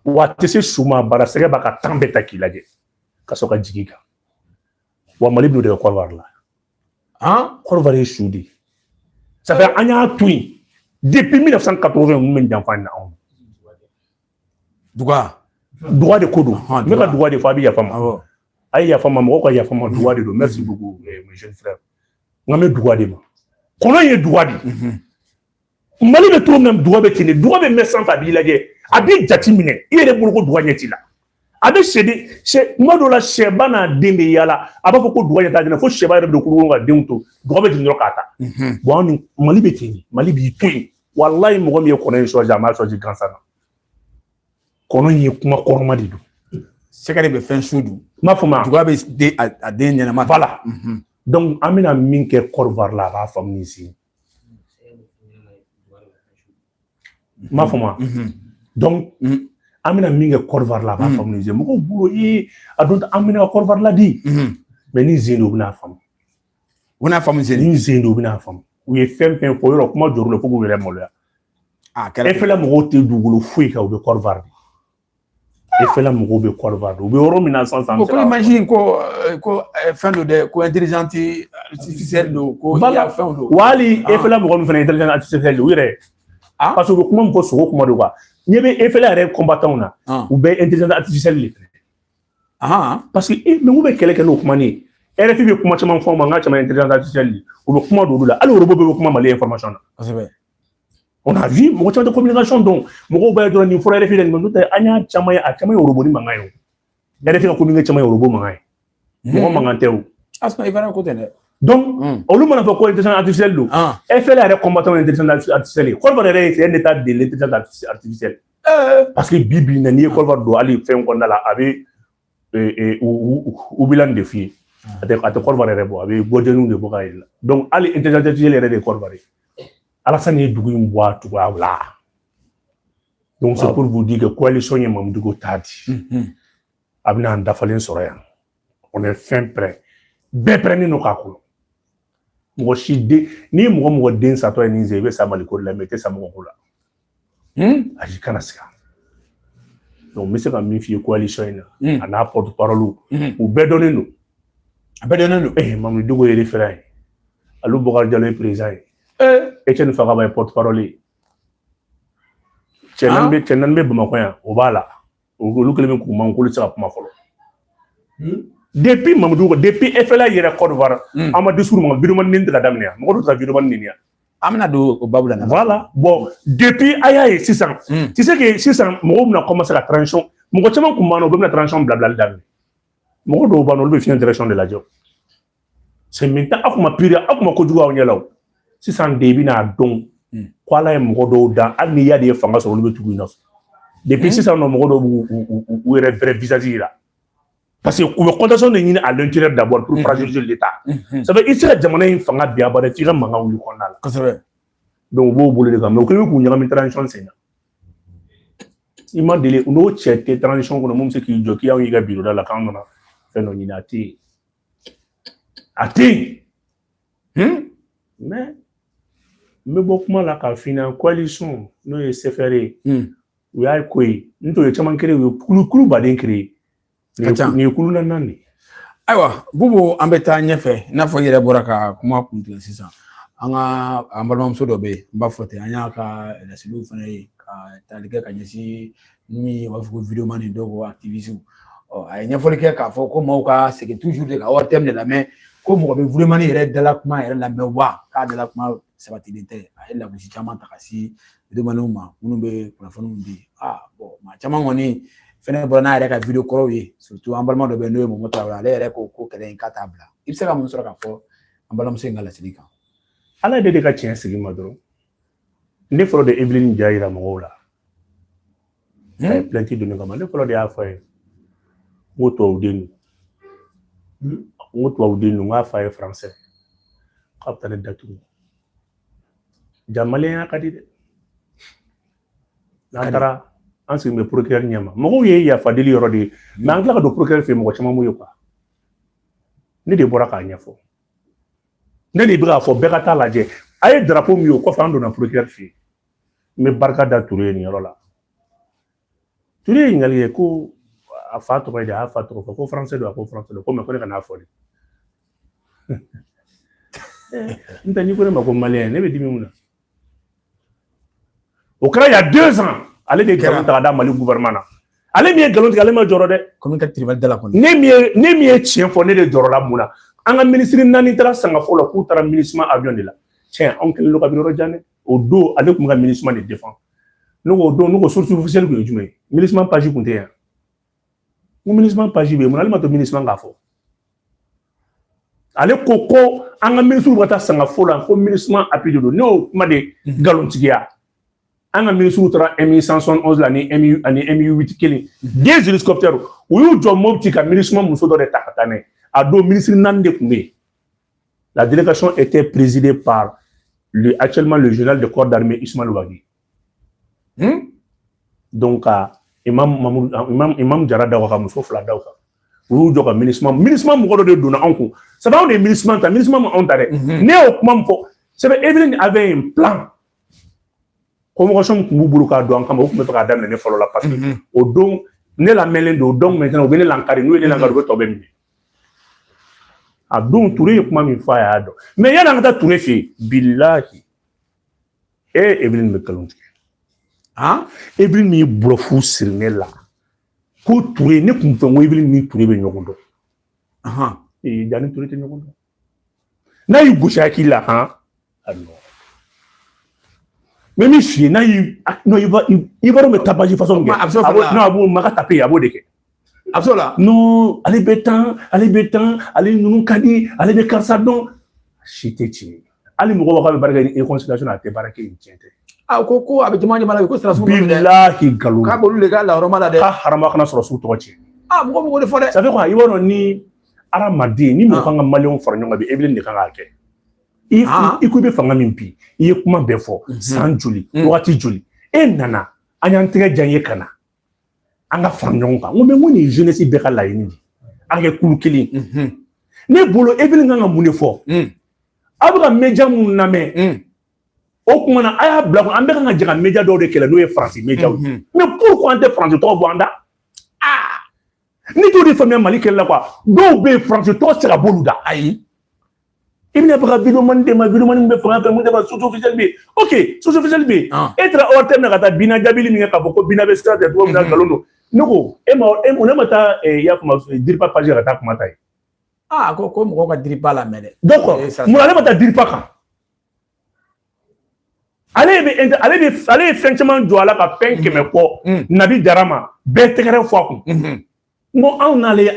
ou a tessé chouma bara serait ba ka tambeta ki la ka soka jigika wa malibu de quoi voir là hein quoi voir choudi ça fait un an tout depuis 1980 on mène d'enfants na droit de kodo mais ka droit de fabi ya fama ay ya fama mo ko ya fama droit de do merci beaucoup mes jeunes frères ngame droit de ma kono ye droit de mali be trop même droit be kini droit be me sans fabi lajɛ a bi jati minɛ i yɛrɛ bolo ko droit ɲɛti la a bɛ sɛ kuma dɔ la sɛba n'a den bɛ yala a b'a fɔ ko droit ɲɛta dina fo sɛba yɛrɛ bɛ don kuru ka denw to droit bɛ jigin dɔrɔn k'a ta bon anw ni mali bɛ ten mali b'i to yen walayi mɔgɔ min ye kɔnɔ in sɔrɔ a m'a sɔrɔ gansan na kɔnɔ in ye kuma kɔrɔma de don sɛgɛ de bɛ fɛn su dun m'a fɔ ma droit bɛ a den ɲɛnama voilà donc an bɛna min kɛ Côte d'Ivoire la a b'a faamu ni si m'a fɔ ma donc an bɛna min kɛ Côte d'Ivoire la a b'a faamu ni si mɔgɔw bolo a don an bɛna Côte d'Ivoire la di mais ni zen de u bɛna faamu u bɛna faamu zen ni zen de u bɛna faamu u ye fɛn fɛn fɔ yɔrɔ kuma jɔrɔ la fo k'u yɛrɛ maloya e fɛlɛ mɔgɔw tɛ dugukolo foyi kan u bɛ Côte d'Ivoire e fɛlɛ mɔgɔw bɛ Côte d'Ivoire u bɛ yɔrɔ min na sisan ko imagine ko fɛn dɔ dɛ ko intelligence artificielle do ko ya fɛn do wali e fɛlɛ mɔgɔ min fana intelligence artificielle u yɛrɛ parce que u bɛ kuma min fɔ sogo kuma de quoi ɲɛ bɛ e fɛlɛ yɛrɛ combattant na u bɛ intelligence artificielle de fɛ parce que mais u bɛ kɛlɛ kɛ n'o kuma ni RFI bɛ kuma caman fɔ o ma n ka caman intelligence artificielle u bɛ kuma d'olu la hali Europe bɛ kuma Mali information na on a vu mɔgɔ caman tɛ communication dɔn mɔgɔw b'a dɔrɔn nin fɔra RFI la nin n'o tɛ an y'a caman ye a caman ye Europe ni mankan ye o RFI ka communiqué caman ye Europe mankan ye mɔgɔ mankan tɛ o asma i fana ko tɛ dɛ donc olu mana fɔ ko intelligence artificielle don FL yɛrɛ combattant intelligence artificielle ye Côte d'Ivoire yɛrɛ c'est un état de l'intelligence artificielle parce que bi bi na n'i ye Côte d'Ivoire don hali fɛn kɔnɔna la a bɛ u bɛ nin de f'i ye a tɛ Côte d'Ivoire yɛrɛ bɔ a bɛ bɔjɛniw de bɔ k'a yɛlɛ donc hali intelligence artificielle yɛrɛ de ye Côte d'Ivoire ye Alassane ye dugu in bɔ a cogoya la donc c'est pour vous dire que coalition ye Mamadou t'a di a bɛna an dafalen sɔrɔ yan on est fin prêt bɛɛ pɛrɛnnen don k'a kɔnɔ mɔgɔ si den ni mɔgɔ mɔgɔ den satɔ ye nin ze i bɛ sa Maliko de la mais i tɛ sa mɔgɔ ko la ayi kana siga donc n bɛ se ka min f'i ye coalition in na a n'a porte parole u bɛɛ dɔnnen don a bɛɛ dɔnnen don Mamadou ye référent ye Aliou Bokar Diallo ye président ye Etienne Fakaba ye porte parole ye cɛ naani bɛ Bamakɔ yan o b'a la olu kelen bɛ k'u man k'olu tɛ se ka kuma fɔlɔ depuis Mamadou depuis FLA yɛrɛ Côte d'Ivoire an ma discours ma vidéo nin tɛ ka daminɛ yan mɔgɔ dɔ tɛ ka vidéo nin yan an bɛna don o babu la voilà bon depuis a y'a ye sisan tu sais que sisan mɔgɔw bɛna commencer ka transition mɔgɔ caman tun b'an na u bɛ bɛna transition bilali daminɛ mɔgɔ dɔw b'an na olu bɛ fiɲɛ direction de lajɛ c'est maintenant a kuma pire a kuma kojugu aw ɲɛ la o sisan de i bɛna dɔn ko Ala ye mɔgɔ dɔw dan hali ni y'a de ye fanga sɔrɔ olu bɛ tugu i nɔfɛ depuis sisan nɔ mɔgɔ dɔw b'u yɛrɛ vrai visage yira parce que u bɛ contention de ɲini à l'intérieur d'abord pour fragiliser l'État ça fait i tɛ se ka jamana in fanga bin a ba dɛ f'i ka mankan wuli kɔnɔna la kosɛbɛ donc u b'o bolo de kan mais u kɛlen bɛ k'u ɲagami transition sen na i ma deli n'o cɛ tɛ transition kɔnɔ mun bɛ se k'i jɔ k'i y'anw y'i ka bureau da la k'an nana fɛn dɔ ɲini a tɛ yen a tɛ yen mais n bɛ bɔ kuma la k'a f'i ɲɛna coalition n'o ye CFR ye u y'a ko ye n t'o ye caman créé u ye kulu baden créé nin ye kulu naaninan de ayiwa Bubu an bɛ taa ɲɛfɛ i n'a fɔ i yɛrɛ bɔra ka kuma kuntigɛ sisan an ka an balimamuso dɔ bɛ yen n b'a fɔ ten an y'a ka laseliw fana ye ka tali kɛ ka ɲɛsin min b'a fɔ ko vidéo man nin dɔw ko activiste a ye ɲɛfɔli kɛ k'a fɔ ko maaw ka segin toujours de ka wari thème de lamɛn ko mɔgɔ bɛ vidéo man yɛrɛ dala kuma yɛrɛ lamɛn wa k'a dala kuma sabatilen tɛ a ye lagosi caman ta ka se vidéo manw ma minnu bɛ kunnafoniw di bon maa caman kɔni fɛnɛ bɔra n'a yɛrɛ ka vidéo kɔrɔw ye surtout an balima dɔ bɛ n'o ye Momo Traoré ale yɛrɛ ko ko kɛlɛ in k'a t'a bila i bɛ se ka mun sɔrɔ k'a fɔ an balimamuso in ka laseli kan Ala de ka tiɲɛ sigi ma dɔrɔn ne fɔlɔ de Evelyne Dia yira mɔgɔw la a ye plainte donni kama ne fɔlɔ de y'a fɔ a ye n ko tubabuden don n k'a fɔ a ye français k'a bɛ taa ne datugu ja maliyɛnya ka di dɛ n'an taara an sigi bɛ procureur ɲɛma mɔgɔw ye yafa deli yɔrɔ de ye mais an tila ka don procureur fɛ mɔgɔ caman m'o ye quoi ne de bɔra k'a ɲɛfɔ ne de bɛ k'a fɔ bɛɛ ka taa lajɛ a ye drapeau min ye o kɔfɛ an donna procureur fɛ yen n bɛ barika da Ture ye nin yɔrɔ la Ture ye ɲininkali kɛ ko a fa tɔgɔ ye di a y'a fa tɔgɔ fɔ ko français don a ko français don ko mais ko ne ka n'a fɔ de Nta ni ko ne ma ko malien ne be dimi mun na. Au Kra il y a 2 ans, allez des galons ta da Mali gouvernement. Allez mi galon allez ma joro de. Comme ka tribunal de la kon. Ne mi tien fo ne de joro la muna. Anga ministre nani tara sanga fo la ku tara ministre avion de la. Tiens, on le kabiro jane au dos avec mon ministre de défense. Nous au dos nous source officielle que jumé. Ministre pas jikunte ya. Mon ministre pas jibe, mon alima to ministre ngafo. Ale koko anga ministre bata sanga fo la ko ministre appui de no ma de galon tigia. Anga ministre tra M111 l'année M8 kili. 10 hélicoptères. Ou yu jo mobti ka ministre muso do de takatane. Ado ministre nande kumé. La délégation était présidée par actuellement le général de corps d'armée Ismaël Ouagui. Donc, Imam Jara Dawaka Mousso Fladawaka. Ou du ministre Mougodo de Dona Anko. Ça va, on est ministre on t'a dit. Néo Mampo. C'est vrai, Evelyne avait un plan. Comme on chante Mouburuka Douan, comme on peut pas dame ne follow la parce que au don, ne la mêlée de don maintenant, on vient l'encarrer, nous et l'encarrer au tobem. A donc Touré comme une fois à dos. Mais il y a un tas Touré fait billahi. Et Evelyne me calonge. Hein? Evelyne me blofou sur là. Ko Touré ne comprend Evelyne ni Touré be nyogondo. Ah. Et Dani Touré te nyogondo. Na yu gosha ki la hein? Alors. Mais monsieur na yu non il va me taper façon. Non abo maka taper abo deke. Absolument. Non, allez bétan, allez nous kadi, allez de karsadon. Chité chi. Allez mo ko ba baraka et consultation à te baraka une tiente. Ah koko avec demande mala ko sera sous. Billahi galou. Ka bolu le gars la romala de. Ka harama kana sura sous to chi. Ah mo de fode. Ça fait quoi? Il va ni aramadi ni mo kanga malion for nyonga bi Evelyne de kanga ke. Il ko be fanga mimpi. Il kuma be fo san juli, wati juli. E nana anyantega janye kana. Anga farnyonga ngombe ngoni jeunesse be kala yini anga kulukili ne bolo Evelyne nga mune fo abuga media mun na me o kuma na aya bla ko ambe nga jaga media do de kala no e France media mais pourquoi ante France to boanda ni to de famille Mali kala quoi do be France to sera boluda ayi ibne bra vidéo man de ma vidéo man be France mun de ba sous officiel bi OK sous officiel bi être hors terme na kata bina jabili mi ka boko bina be stade do na galondo Nuko, on a mata ya kuma dire pas page rata kuma tai. Ah, ko mo ko dire pas la mede. Donc, mon allez mata dire pas quand. Allez franchement do ala ka pen que me ko nabi darama be tegere fo ko. Mo on allait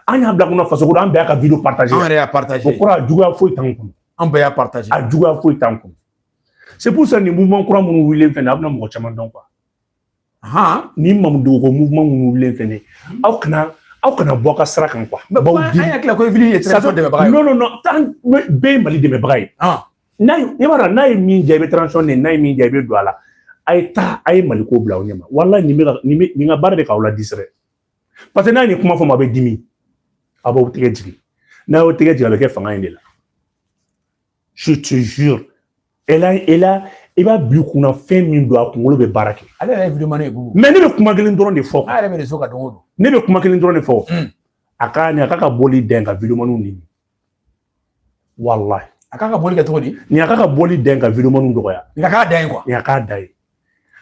anya bla ko faso ko an be ka vidéo partager. On a partager. Ko ra juga fo tan ko. On be ya partager. A juga fo tan ko. C'est pour ça ni mouvement croit mon wile fait na mo chama donc quoi. Ah, ni mamdu ko mouvement mu lentene aw kana boka sarakan quoi baw di ay ak la ko Evelyne transition de bagay non tan be Mali de bagay nay yebara nay mi jabe transition ne nay mi jabe do ala ay ta ay Mali ko bla onyama wallahi ni nga barade ka wala disre parce que nay ni kuma fo ma be dimi abo tege jigi na o tege jigi avec fanga indela je te jure il va blukuna femme min do akungolo be barake ale la vidéo mané bu mais ne be kuma gelen doron de fo ale be so ka dongo ne be kuma gelen doron de fo aka boli denga vidéo manu ni wallahi aka boli ka todi ni aka boli denga vidéo manu do ya ni aka dai quoi ni aka dai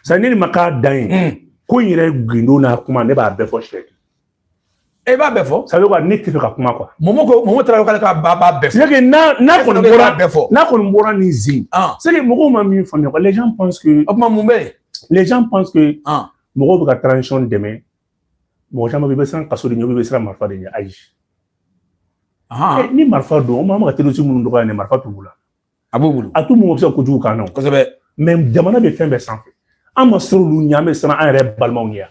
sa ni maka dai ko yire gindo na kuma ne ba be fo shek e ba be fo ça veut quoi ne te fait kuma quoi momo tra ka ba be fo c'est que na ko mbora ni zi c'est que mogo ma mi famille les gens pensent que mogo ba transition demain mo jama be san kaso de nyobe be sra marfa de ayi ni marfa do ma ma telo si mun do ne marfa to bula abubulu atu mo se ko ju kana ko sebe même jamana be fin be san am sro lu nyame sra an re balma unia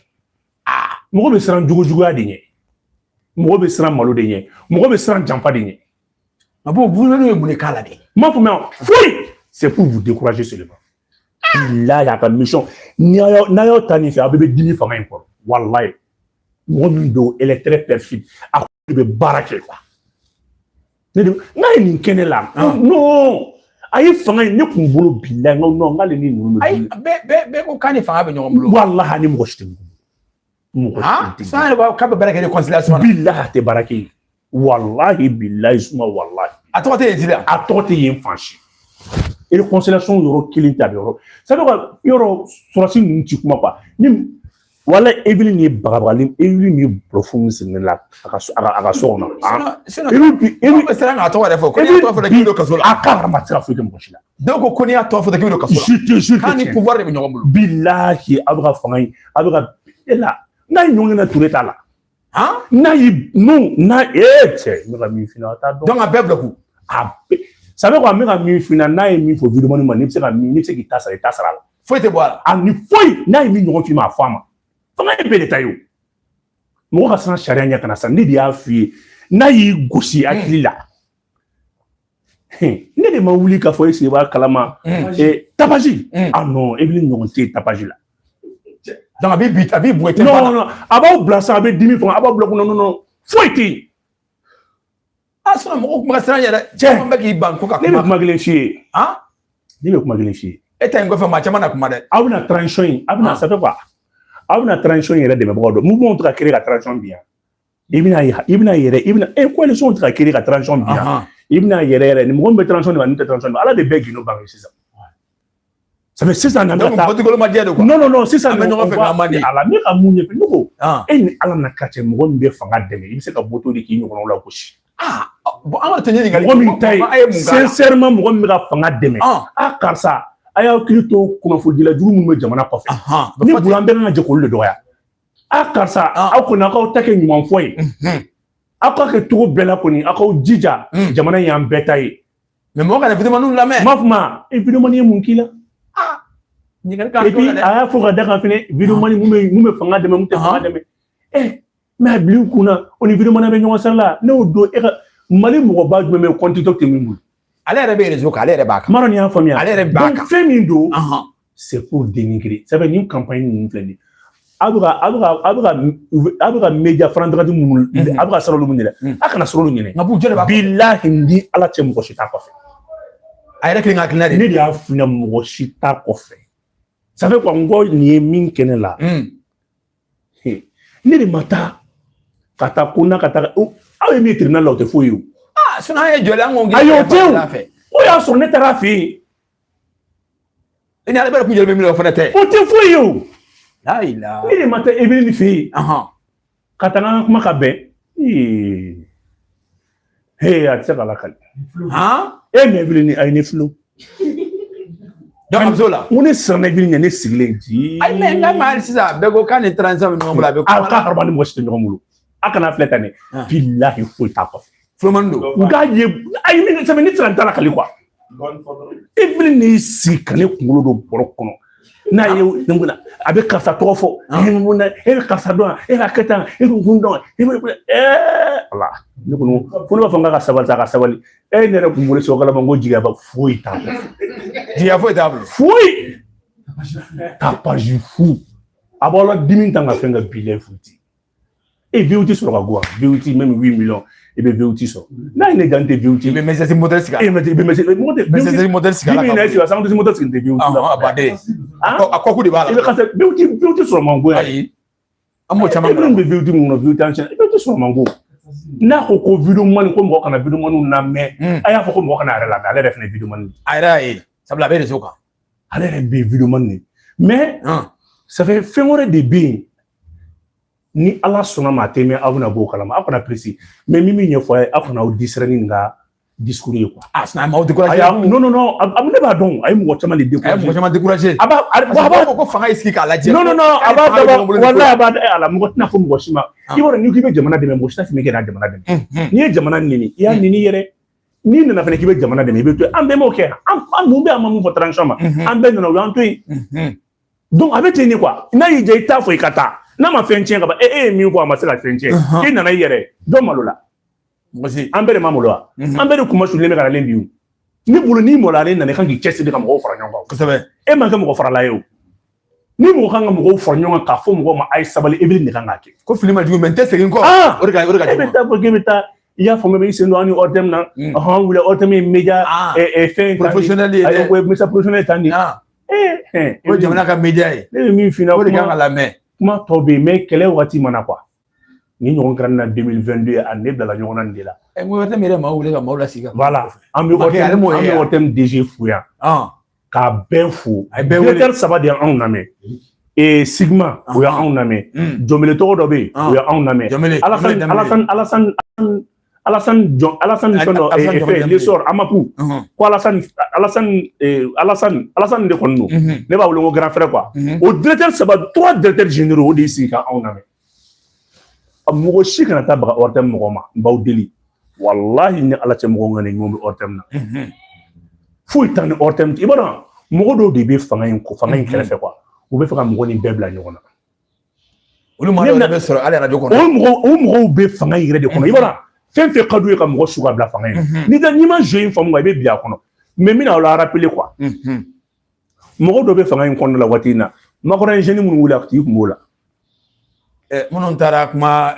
mogo be sra jugo adinye mogo be sra malo de nye mogo be sra jamfa de nye abo vous ne me kala de ma pour moi c'est pour vous décourager seulement là ya ka mission na yo tani fi abebe dimi fanga import wallahi mo mi do elle est très perfide a be barake quoi ni kene la non ayi fanga ne kun bolo billahi non ngale ni nunu ay be ko kani fanga be nyom bolo wallahi ni mo ko shitim ça ne va pas barake de conciliation billahi te barake wallahi billahi suma wallahi a tɔgɔ tɛ yen dila a tɔgɔ tɛ yen fansi réconciliation yɔrɔ kelen tɛ a bɛ yɔrɔ ça veut dire yɔrɔ sɔrɔsi ninnu ci kuma quoi ni wala Evelyne ni bagabagali Evelyne ni profond sɛnɛ la a ka so kɔnɔ Evelyne bɛ siran k'a tɔgɔ yɛrɛ fɔ ko n'i y'a tɔgɔ fɔ dɛ k'i bɛ don kaso la a ka hadama tɛ se ka foyi kɛ mɔgɔ si la dɔw ko n'i y'a tɔgɔ fɔ dɛ k'i bɛ don kaso la k'a ni pouvoir de bɛ ɲɔgɔn bolo billahi a bɛ ka fanga in a bɛ ka e la n'a ye ɲɔgɔn na Touré t'a la n'a ye non n'a cɛ n bɛ ka min f'i ɲɛna a t'a dɔn donc a bɛɛ bila kun a bɛɛ ça veut dire n bɛ ka min f'i ɲɛna n'a ye min fɔ vidéo ma n'i bɛ se k'i ta sara i ta sara a la foyi tɛ bɔ a la a ni foyi n'a ye min ɲɔgɔn f'i ma a fɔ a ma fanga ye bɛɛ de ta ye o mɔgɔ ka siran sariya ɲɛ kana sa ne de y'a f'i ye n'a y'i gosi hakili la ne de ma wuli k'a fɔ e sigi b'a kalama tapage ah non Evelyne ɲɔgɔn tɛ tapage la donc a b'i bugɔ non a b'aw bila sa a bɛ dimi fanga a b'aw bila kun non foyi tɛ yen sinon mɔgɔw kuma ka siran yɛrɛ caman bɛ k'i ban ko ka kuma ne bɛ kuma kelen f'i ye ne bɛ kuma kelen f'i ye e ta in kɔfɛ maa caman na kuma dɛ aw bɛna transition in a bɛna ça fait quoi aw bɛna transition yɛrɛ dɛmɛbagaw dɔn mouvement tɛ ka créer ka transition bi yan i bɛna yɛrɛ coalition tɛ ka créer ka transition bi yan i bɛna yɛrɛ ni mɔgɔ min bɛ transition de ma n'u tɛ transition ala de bɛɛ gindo bange sisan ça fait sisan na donc politique ma diya de quoi non sisan bɛ ɲɔgɔn fɛ ka man di ala ne ka mun ɲɛfɛ ne ko e ni ala na ka cɛ mɔgɔ min bɛ fanga dɛmɛ i bɛ se ka moto de k'i ɲɔgɔnnaw la gosi bon an ka tɛ ɲininkali mɔgɔ min ta ye sincèrement mɔgɔ min bɛ ka fanga dɛmɛ karisa a y'aw hakili to kunnafonidila jugu minnu bɛ jamana kɔfɛ ni bolo an bɛɛ kan ka jɛ k'olu de dɔgɔya karisa aw kɔni aw k'aw ta kɛ ɲuman fɔ ye aw ka kɛ cogo bɛɛ la kɔni aw k'aw jija jamana y'an bɛɛ ta ye mais mɔgɔ kana vidéo lamɛn m'a fɔ ma vidéo ye mun k'i la et puis a y'a fɔ ka da kan fɛnɛ vidéo mun bɛ fanga dɛmɛ mun tɛ fanga dɛmɛ mais a bila u kunna o ni vidéo bɛ ɲɔgɔn sara la n'o don e ka Mali mɔgɔba jumɛn bɛ compte TikTok tɛ min bolo ale yɛrɛ bɛ réseau kan ale yɛrɛ b'a kan mara ni y'a faamuya ale yɛrɛ b'a kan fɛn min don c'est pour dénigrer ça fait ni campagne ninnu filɛ nin a bɛ ka média farantakati minnu a bɛ ka sara olu minnu yɛrɛ a kana sara olu ɲinɛ nka b'u jɔ de b'a billahi ni ala cɛ mɔgɔ si t'a kɔfɛ a yɛrɛ kelen ka hakilina de ne de y'a f'i ɲɛna mɔgɔ si t'a kɔfɛ ça fait quoi n ko nin ye min kɛ ne la ne de ma taa ka taa ko na ka taa aw ye min tribunal la o tɛ foyi ye o sinon an ye jɔlen an k'o ayi o tɛ o y'a sɔrɔ ne taara fɛ yen i ni ale bɛ kun jɛlen bɛ min na o fana tɛ o tɛ foyi ye o layila ne de ma taa Evelyne fɛ yen ka taa n ka kuma ka bɛn a tɛ se ka lakali mais Evelyne a ye ne filo donc a bɛ s'o la n ko ne siranna Evelyne ɲɛ ne sigilen ji ayi mais n ka maa sisan bɛɛ ko k'a ni transition bɛ ɲɔgɔn bolo a bɛ kuma k'a haraba ni mɔgɔ si tɛ ɲɔgɔn bolo a kana filɛ tan dɛ billahi foyi t'a kɔfɛ Fulomani don u k'a ye ayi ne tɛ se ka lakali quoi Evelyne n'i sigi ka ne kunkolo don bɔrɔ kɔnɔ n'a ye a bɛ karisa tɔgɔ fɔ e bɛ karisa dɔn e ka kɛ tan e bɛ kun dɔn ala ne kɔni fo ne b'a fɔ n ka sabali a ka sabali ne yɛrɛ kun bolo sɔgɔla ma n ko jigiyaba foyi t'a bolo jigiya foyi t'a bolo foyi tapage fu a b'aw la dimi ta n ka fɛn ka bilayi futi VOT sɔrɔ ka go VOT même 8 millions i bɛ VOT sɔrɔ n'a ye ne dan tɛ VOT i bɛ Mercedes modèle sigi i bɛ Mercedes modèle sigi min na sisan sango modèle sigi tɛ VOT la baden a kɔku de b'a la i bɛ ka VOT sɔrɔ man go ayi an b'o caman kɔnɔ bɛ VOT min kɔnɔ VOT ancien VOT sɔrɔ man go n'a ko ko vidéo mani ko mɔgɔ kana vidéo mani lamɛn a y'a fɔ ko mɔgɔ kana yɛrɛ lamɛn ale yɛrɛ fana vidéo mani a yɛrɛ y'a ye sabula a bɛ réseau kan ale yɛrɛ bɛ vidéo mani mais ça fait fɛn wɛrɛ de bɛ yen ni ala sɔnna ma a tɛ mɛn aw bɛna bɔ o kalama aw kana presi mais min ɲɛfɔ a ye aw kana aw disɛrɛni nin ka discours ye quoi sinon a m'aw décourager non ne b'a dɔn a ye mɔgɔ caman de décourager a ye mɔgɔ caman décourager a b'a fɔ ko fanga y'i sigi k'a lajɛ non a b'a dabɔ walahi a b'a ala mɔgɔ tɛna fɔ mɔgɔ si ma i b'a dɔn n'i k'i bɛ jamana dɛmɛ mɔgɔ si t'a fɔ k'i bɛ jamana dɛmɛ n'i ye jamana nini i y'a nini yɛrɛ n'i nana fana k'i bɛ jamana dɛmɛ i bɛ to yen an bɛɛ m'o kɛ an mun bɛ an ma mun fɔ transition ma an bɛɛ nana o y'an to yen donc a bɛ ten de quoi n'a y'i diya i t'a fɔ i ka taa n'a ma fɛn tiɲɛ ka ban e ye min fɔ a ma se ka fɛn tiɲɛ i nana i yɛrɛ dɔ malo la an bɛɛ de ma malo wa an bɛɛ de kuma sulen bɛ ka nalen bi o ni bolo n'i mɔla ale nana i kan k'i cɛsiri ka mɔgɔw fara ɲɔgɔn kan kosɛbɛ e man kɛ mɔgɔ farala ye o ni mɔgɔ kan ka mɔgɔw fara ɲɔgɔn kan k'a fɔ mɔgɔw ma a ye sabali Evelyne de kan k'a kɛ ko fili ma jugu mɛ n tɛ segin kɔ o de ka jugu e bɛ taa fɔ k'e bɛ taa i y'a fɔ mɛ i sen don an ni Ortem na wuli Ortem ye média fɛn professionnel ye dɛ média professionnel tan de o jamana ka média ye ne bɛ min f'i ɲɛna o de kan ka lamɛn kuma tɔ bɛ yen mais kɛlɛ waati mana quoi ni ɲɔgɔn kɛra na 2022 a ne bila ɲɔgɔn na de la mo wɛrɛ mɛrɛ ma wuli ka maaw la siga voilà an bɛ hôtel DG fo yan k'a bɛɛ fo directeur saba de y'anw lamɛn Sigma o y'anw lamɛn Jɔnmele tɔgɔ dɔ bɛ yen o y'anw lamɛn Alassane l'essor Amapu ko Alassane de kɔni don ne b'a wele ko grand frère quoi o directeur saba 3 directeurs généraux o de sigi ka anw lamɛn mɔgɔ si kana taa baga hôtel mɔgɔ ma n b'aw deli wallahi ni ala cɛ mɔgɔ ŋani ɲɔgɔn bɛ hôtel na foyi t'an ni hôtel i b'a dɔn mɔgɔ dɔw de bɛ fanga in kɛrɛfɛ quoi u bɛ fɛ ka mɔgɔ nin bɛɛ bila ɲɔgɔn na olu maa dɔw bɛ sɔrɔ hali arajo kɔnɔ o mɔgɔw bɛ fanga in yɛrɛ de kɔnɔ i b'a dɔn fɛn fɛn ka d'u ye ka mɔgɔ su ka bila fanga in n'i ma jeu in faamu i bɛ bi a kɔnɔ mais n bɛna aw la rappeler quoi mɔgɔ dɔw bɛ fanga in kɔnɔna la waati in na Makɔrɔ jeune minnu wuli a tigi kun b'o la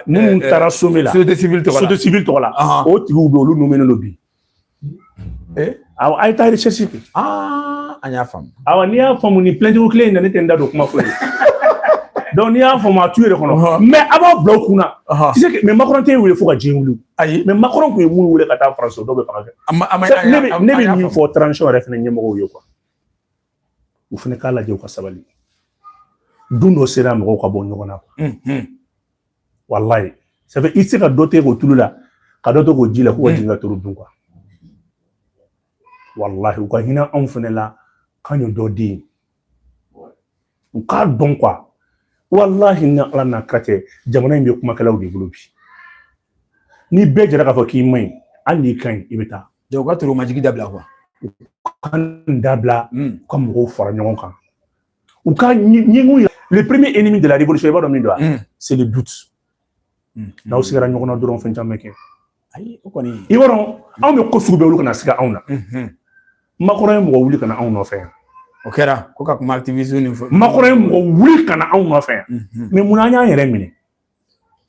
minnu taara sommet la société civile tɔgɔ la o tigiw bɛ olu nommé no bi awɔ a ye taa recherche kɛ an y'a faamu awɔ n'i y'a faamu ni plainte clé in na ne tɛ n da don kuma foyi donc n'i y'a faamu a tu yɛrɛ kɔnɔ mais a b'aw bila u kunna tu sais que mais Macron tɛ wele fo ka diɲɛ wuli ayi mais Macron kun ye mun wele ka taa France dɔw bɛ fanga kɛ ne bɛ min fɔ transition yɛrɛ fana ɲɛmɔgɔw ye quoi u fana k'a lajɛ u ka sabali don dɔ sera mɔgɔw ka bɔ ɲɔgɔn na wallahi ça fait i se ka dɔ tigɛ k'o tulu la ka dɔ to k'o ji la k'u ka jigin ka turu dun quoi wallahi u ka hinɛ anw fana la k'an ye dɔ di u k'a dɔn quoi wallahi ni ala n'a kɛra cɛ jamana in bɛ kumakɛlaw de bolo bi ni bɛɛ jɛra k'a fɔ k'i man ɲi hali n'i ka ɲi i bɛ taa donc u ka turu majigi dabila quoi kan dabila ka mɔgɔw fara ɲɔgɔn kan u ka ɲɛŋu le premier ennemi de la révolution i b'a dɔn min don c'est le doute n'aw sigara ɲɔgɔn na dɔrɔn fɛn caman kɛ ayi o kɔni i b'a dɔn anw bɛ ko sugu bɛɛ olu kana siga anw na Makɔrɔ ye mɔgɔ wuli kana anw nɔfɛ yan o kɛra ko ka kuma activiste ni fɔ Makɔrɔ ye mɔgɔ wuli kana anw nɔfɛ yan mais mun an y'an yɛrɛ minɛ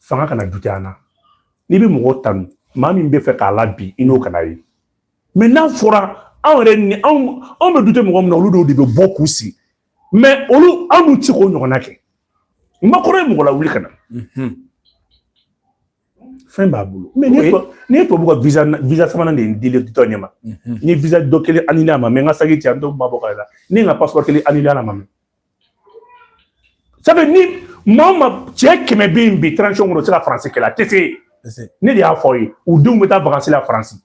fanga kana dute an na n'i bɛ mɔgɔ tanu maa min bɛ fɛ k'a la bi i n'o kana ye mais n'a fɔra anw yɛrɛ ni anw bɛ dute mɔgɔ min na olu dɔw de bɛ bɔ k'u sigi mais olu anw n'u ti k'o ɲɔgɔnna kɛ Makɔrɔ ye mɔgɔ la wuli kana fɛn b'a bolo mais ne tubabu ka visa sabanan de dili tɔ ɲɛma n ye visa dɔ kelen annulé a ma mais n ka saki cɛ an t'o mabɔ ka la ne ye n ka passeport kelen annulé a ma mɛn ça fait ni maa o maa cɛ 100 bɛ yen bi transition kɔnɔ o tɛ se ka faransi kɛlɛ a tɛ se ne de y'a fɔ aw ye u denw bɛ taa vacances la Faransi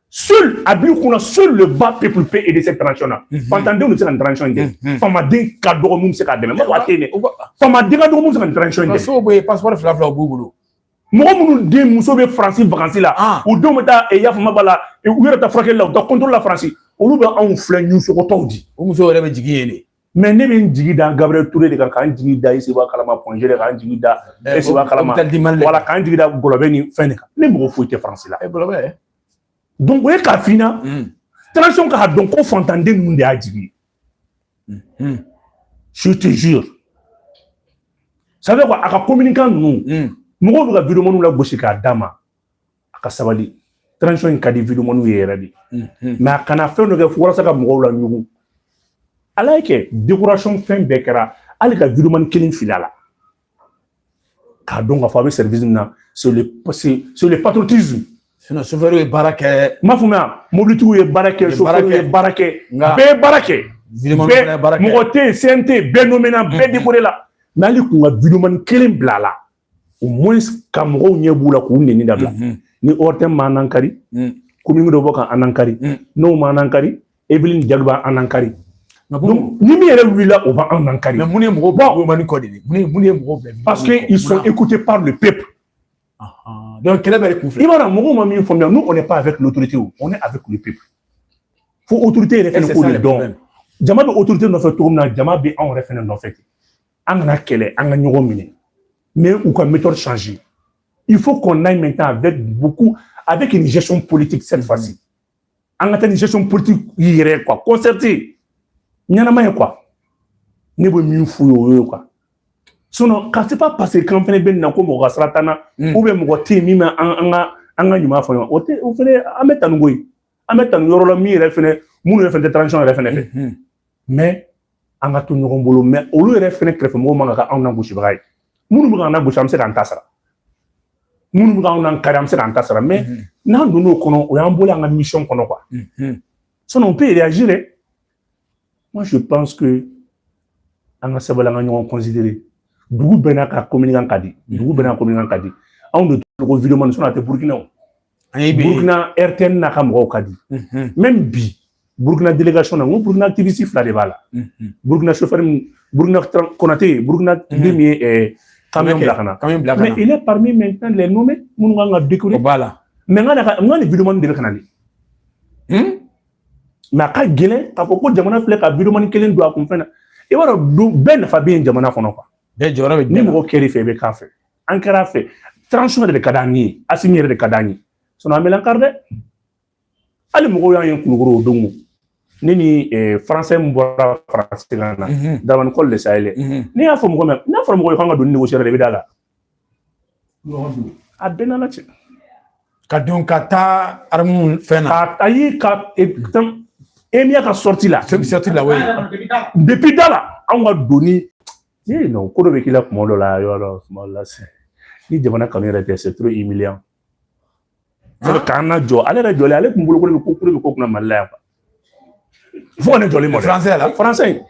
seul a b'i kunna seul le bas peuple peut aider cette transition là fantandenw de tɛ se ka nin transition in kɛ famaden ka dɔgɔ mun bɛ se k'a dɛmɛ mɔgɔ tɛ yen dɛ famaden ka dɔgɔ mun bɛ se ka nin transition in kɛ parce que o bɛ passeport fila b'u bolo mɔgɔ minnu den muso bɛ Faransi vacances la u denw bɛ taa yafama b'a la u yɛrɛ ta furakɛli la u taa contrôle la Faransi olu bɛ anw filɛ ɲusɔgɔtɔw di o muso yɛrɛ bɛ jigin yen de mais ne bɛ n jigi da Gabriel Touré de kan k'an jigi da Isiba Kalama Pongé de k'an jigi da Isiba Kalama wala k'an jigi da Gɔlɔbɛ ni fɛn de kan ne mɔgɔ foyi tɛ Faransi la donc o ye k'a f'i ɲɛna transition k'a dɔn ko fantanden ninnu de y'a jigi je te jure ça veut dire quoi a ka communicant ninnu mɔgɔw bɛ ka vidéo la gosi k'a d'a ma a ka sabali transition in ka di vidéo ye yɛrɛ de mais a kana fɛn dɔ kɛ walasa ka mɔgɔw la ɲugu ala ye kɛ décoration fɛn bɛɛ kɛra hali ka vidéo kelen fili a la k'a dɔn k'a fɔ a bɛ service min na c'est le patriotisme sinon chauffeur ye baara kɛ m'a faamuya mobilitigiw ye baara kɛ chauffeur ye baara kɛ bɛɛ ye baara kɛ mɔgɔ tɛ yen CNT bɛɛ nommé na bɛɛ décoré la mais hali kun ka vidéo kelen bila a la au moins ka mɔgɔw ɲɛ b'u la k'u neni dabila ni Hortem ma an kari commune dɔ bɔ ka an kari n'o ma an kari Evelyne Diallo b'a an kari donc ni min yɛrɛ wulila o b'an kari mais mun ye mɔgɔw bɔ kɔ de mun ye mɔgɔw bɛɛ parce que ils sont écoutés par le peuple donc kɛlɛ bɛ kun filɛ i b'a dɔn mɔgɔw ma min faamuya nous on n'est pas avec l'autorité on est avec le peuple fo autorité yɛrɛ fɛnɛ k'o de dɔn jama bɛ autorité nɔfɛ cogo min na jama bɛ anw yɛrɛ fɛnɛ nɔfɛ ten an kana kɛlɛ an ka ɲɔgɔn minɛ mais ou ka méthode changer il faut qu'on aille maintenant avec une gestion politique cette fois-ci an ka taa ni gestion politique yɛrɛ quoi concertée ɲanama ye quoi ne bɛ min f'u ye o ye quoi sinon ka c'est pas parce que kan fɛnɛ bɛ nin na ko mɔgɔ ka sira t'an na ou bien mɔgɔ tɛ yen min bɛ an ka ɲuman fɔ ɲɔgɔn o tɛ o fɛnɛ an bɛ tanu koyi an bɛ tanu yɔrɔ la min yɛrɛ fɛnɛ minnu yɛrɛ fɛnɛ tɛ transition yɛrɛ fɛnɛ fɛ mais an ka to ɲɔgɔn bolo mais olu yɛrɛ fɛnɛ kɛrɛfɛ mɔgɔw man ka kɛ anw na gosibaga ye minnu bɛ k'an na gosi an bɛ se k'an ta sara Nous avons carrément c'est un mais non nous connaissons on a un boulot en mission qu'on quoi. Ça on peut réagir. Moi je pense que on a savoir on considérer dugu bena ka communiquer kadi dugu bena communiquer kadi on de ko vidéo man sonate Burkina Burkina RTN na kam ko kadi même bi Burkina délégation na Burkina activiste fla de bala Burkina chauffeur Burkina Konaté Burkina demi camion blakana mais il est parmi maintenant les nommés mun nga découvrir bala mais nga ni vidéo man de kanali mais ka gele ka ko jamana fle ka vidéo man kelen do akumfena e wara do ben fa bien jamana kono quoi ni mo keri fe be kafe ankara fe transition de kadani asimier de kadani sono amelan karde ali mo yan yen kulugoro dongu ni français mbora français lana dawan kol le sahel ni afo mo na afo mo ko nga do négocier de bidala adena la ci ka don kata armun fena ka ayi ka emia ka sorti là oui depuis dala on va donner non ko do be kila ko do la yo la ni jamana kanu rete c'est trop humiliant c'est kana jo ale la jole ale kumbulu ko kuna malaya faut ne jole mo français là français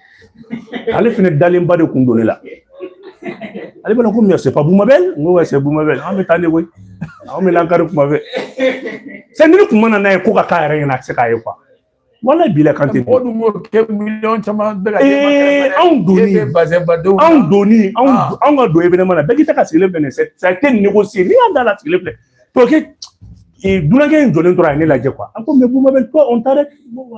ale fine dalim ba de kundone la ale bana ko mi c'est pas Boumabel ngo c'est Boumabel on me tande koy on me lankar Boumabel c'est ni ko mana na ko ka kare na c'est kay quoi wala bila kanté o dum ke million chama daga on doni on ga do événement na bagi ta ka sile bene ça a été négocié ni dans la sile plaît pour que et dunake jolin tora ne la je quoi encore mais Boumabel toi on t'arrête bon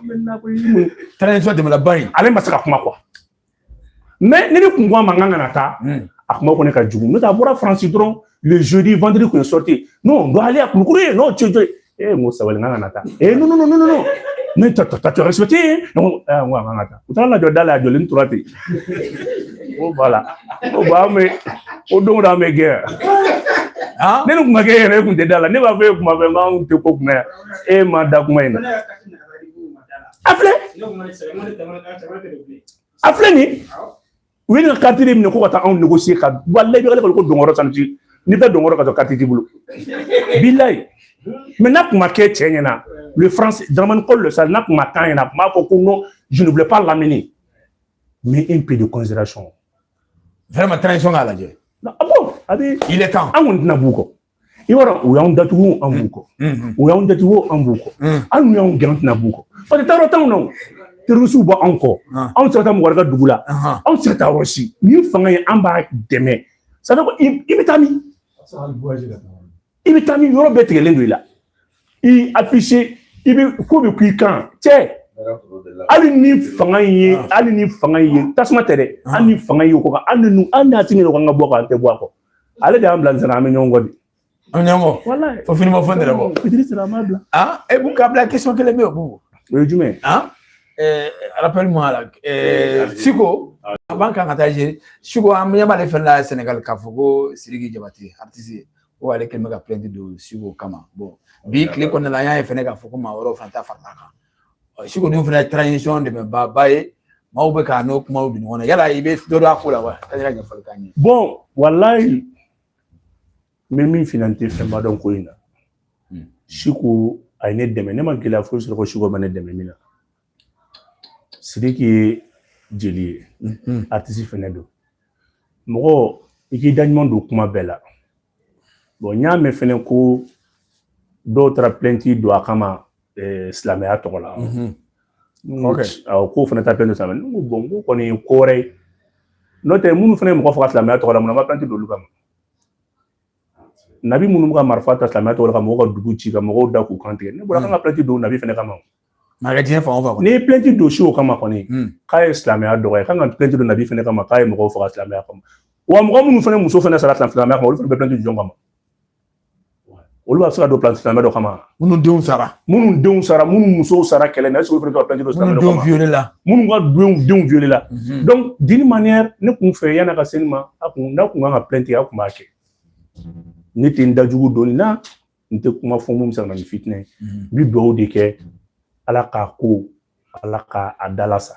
maintenant ko yi transition de la bari ale masaka kuma quoi mais ni ko ngwa manganga na ta akuma ko ne ka jugu no ta bora France dron le jeudi vendredi ko sorti non on doit aller à Kouroukouré non tu mo sawal nganga na ta non mais tu respecté non ngwa nganga ta utala jo dala jo lin turati oh voilà oh ba me o do da me guerre ne no kuma guerre ko de dala ne ba fe kuma be ma on te ko kuma ma da kuma ina afle ni oui le quartier ni ko ta on négocier ka wallahi bi ko dongoro santi ni ta dongoro ka quartier bulu billahi mais n'a kuma ke tchenyana le français dans col le sal n'a kuma kanyana ma ko non je ne voulais pas l'amener mais un peu de considération vraiment transition à la je ah bon abi il est temps on na buko i wara o yaw datugu en buko o yaw datugu en buko anu yaw gant na buko parce que taro tan non terusu bo encore on se ta mo warga dugula on se ta rosi ni fanga yi amba deme ça donc ibitami yoro betre lendo ila i affiché ibi ko be kuikan che ali ni fanga yi tasma tere ani fanga yi ko anu anu atini ko ngabo ka te boako ale da ambulance na me nyongodi Onyango. Voilà. Faut finir mon fond de là-bas. Idriss Ramabla. Ah, et vous avez la question que les meilleurs pour vous. Oui, du moins. Hein? Rappelle-moi là. Siko, avant qu'on attaque, Siko, on m'a mal fait là Sénégal Kafogo, Sirigi Djabati, artiste. Ou avec le mega plein de Siko Kama. Bon, big les qu'on a là, il fait n'importe Kafogo, ma oro fanta farnaka. Siko nous fait la transition de me babaye. Maubeka no maubi on a yala ibe do da kula wa. Bon, wallahi. Même finanté fait pas donc quoi Chico a une demain ne manque la force le Chico mané demain mina c'est qui jeli artiste fenedo mo iki dañement do kuma bella bon ñame fene ko d'autres plenty do akama islamia to la OK ko fene ta plenty sama bon ko ni kore note munu fene mo ko fa islamia to la mo ma plenty do lukam nabi munum ka marfata islamia to ka mo ko dugu ci ka mo da ku kanté ne bula ka plati do nabi fene kama magasin fa on va ne plati do show kama ko ni ka islamia do ka nga plati do nabi fene kama ka mo ko fa islamia kama wa mo munum fene muso fene sala islamia kama o fene plati do jongama o ba sala do plati islamia do kama munun deun sara munun muso sara kele na so fene ko plati do islamia do kama violé là munun ga deun violé là donc d'une manière ne kun fe yana ka senima akun na kun nga plati akuma ke ni tinda jugu doni na nte kuma fo mum sa na fitne bi do de ke ala ka ko ala ka adalasa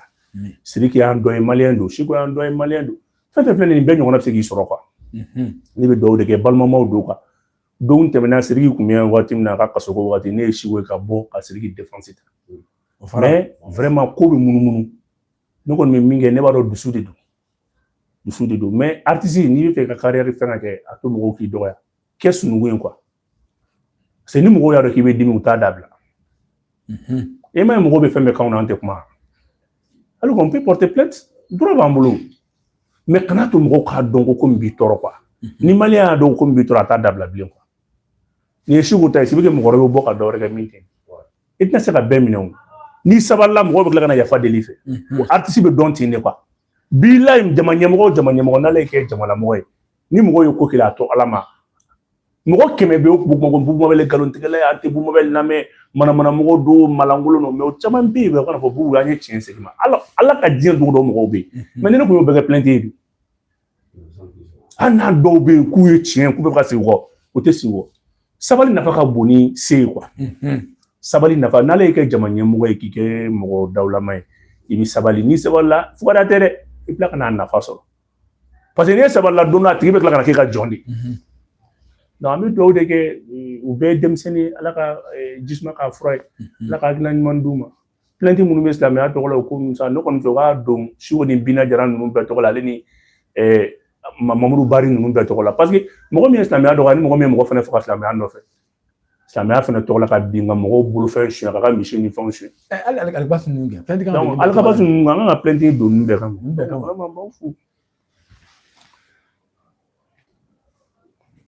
siriki an do malien do shiko an do malien do fete fene ni be nyona se gi soro quoi ni be do de ke balma maw do quoi don tɛmɛna siriki kun bɛ waati min na a ka kasoko waati ne ye siwo ka bɔ ka siriki défense ta mais vraiment ko bɛ munumunu ne kɔni bɛ min kɛ ne b'a dɔn dusu de don mais artiste n'i bɛ fɛ ka carrière fɛn ka kɛ a to mɔgɔw k'i dɔgɔya kɛ sunugun ye quoi parce que ni mɔgɔw y'a dɔn k'i bɛ dimi u t'a dabila e ma ye mɔgɔw bɛ fɛn bɛɛ k'anw na an tɛ kuma alors qu'on peut porter plainte droit b'an bolo mais kana to mɔgɔw k'a dɔn ko komi b'i tɔɔrɔ quoi ni maliyɛn y'a dɔn komi b'i tɔɔrɔ a t'a dabila bilen quoi ni ye sugu ta ye si bɛ kɛ mɔgɔ wɛrɛ bɛ bɔ ka dɔ wɛrɛ kɛ min tɛ i tɛna se ka bɛɛ minɛ o n'i sabalila mɔgɔw bɛ tila ka na yafa deli fɛ o artiste bɛ dɔn ten de quoi bilayi jama ɲɛmɔgɔ n'ale kɛ jamalamɔgɔ ye ni mɔgɔw ye ko kɛlɛ a to ala ma mɔgɔ 100 bɛ bumabɛlɛ nkalontigɛla ye a tɛ bumabɛlɛ lamɛn manamanamɔgɔ don malangolo don mais o caman bɛ yen u kana fɔ bubu an ye tiɲɛ segin ma ala ka diɲɛ dogo dɔ mɔgɔw bɛ yen mais ne kun y'o bɛɛ kɛ plainte ye bi hali n'a dɔw bɛ yen k'u ye tiɲɛ k'u bɛ ka sigi kɔ o tɛ sigi kɔ sabali nafa ka bon ni se ye quoi sabali nafa n'ale ye kɛ jama ɲɛmɔgɔ ye k'i kɛ mɔgɔ dawulama ye i bɛ sabali n'i sabalila fugada tɛ dɛ i bila ka n'a nafa sɔrɔ parce que n'i ye sabalila don dɔ a tigi bɛ tila ka na k'e ka jɔn de donc an bɛ dugawu de kɛ u bɛɛ ye denmisɛnnin ala ka jisuma k'a fura ye ala ka hakilina ɲuman d'u ma plainte minnu bɛ silamɛya tɔgɔ la o ko ninnu sa ne kɔni fɛ u k'a don Siwo ni Bina Jara ninnu bɛɛ tɔgɔ la ale ni Mamadu Bari ninnu bɛɛ tɔgɔ la parce que mɔgɔ min ye silamɛya dɔgɔya ni mɔgɔ min ye mɔgɔ fana faga silamɛya nɔfɛ silamɛya fana tɔgɔ la ka bin ka mɔgɔw bolofɛn suɲɛ ka misi ni fɛnw suɲɛ alikabasu ninnu kɛ donc alikabasu ninnu an kan ka plainte don ninnu bɛɛ kan vraiment b'aw fo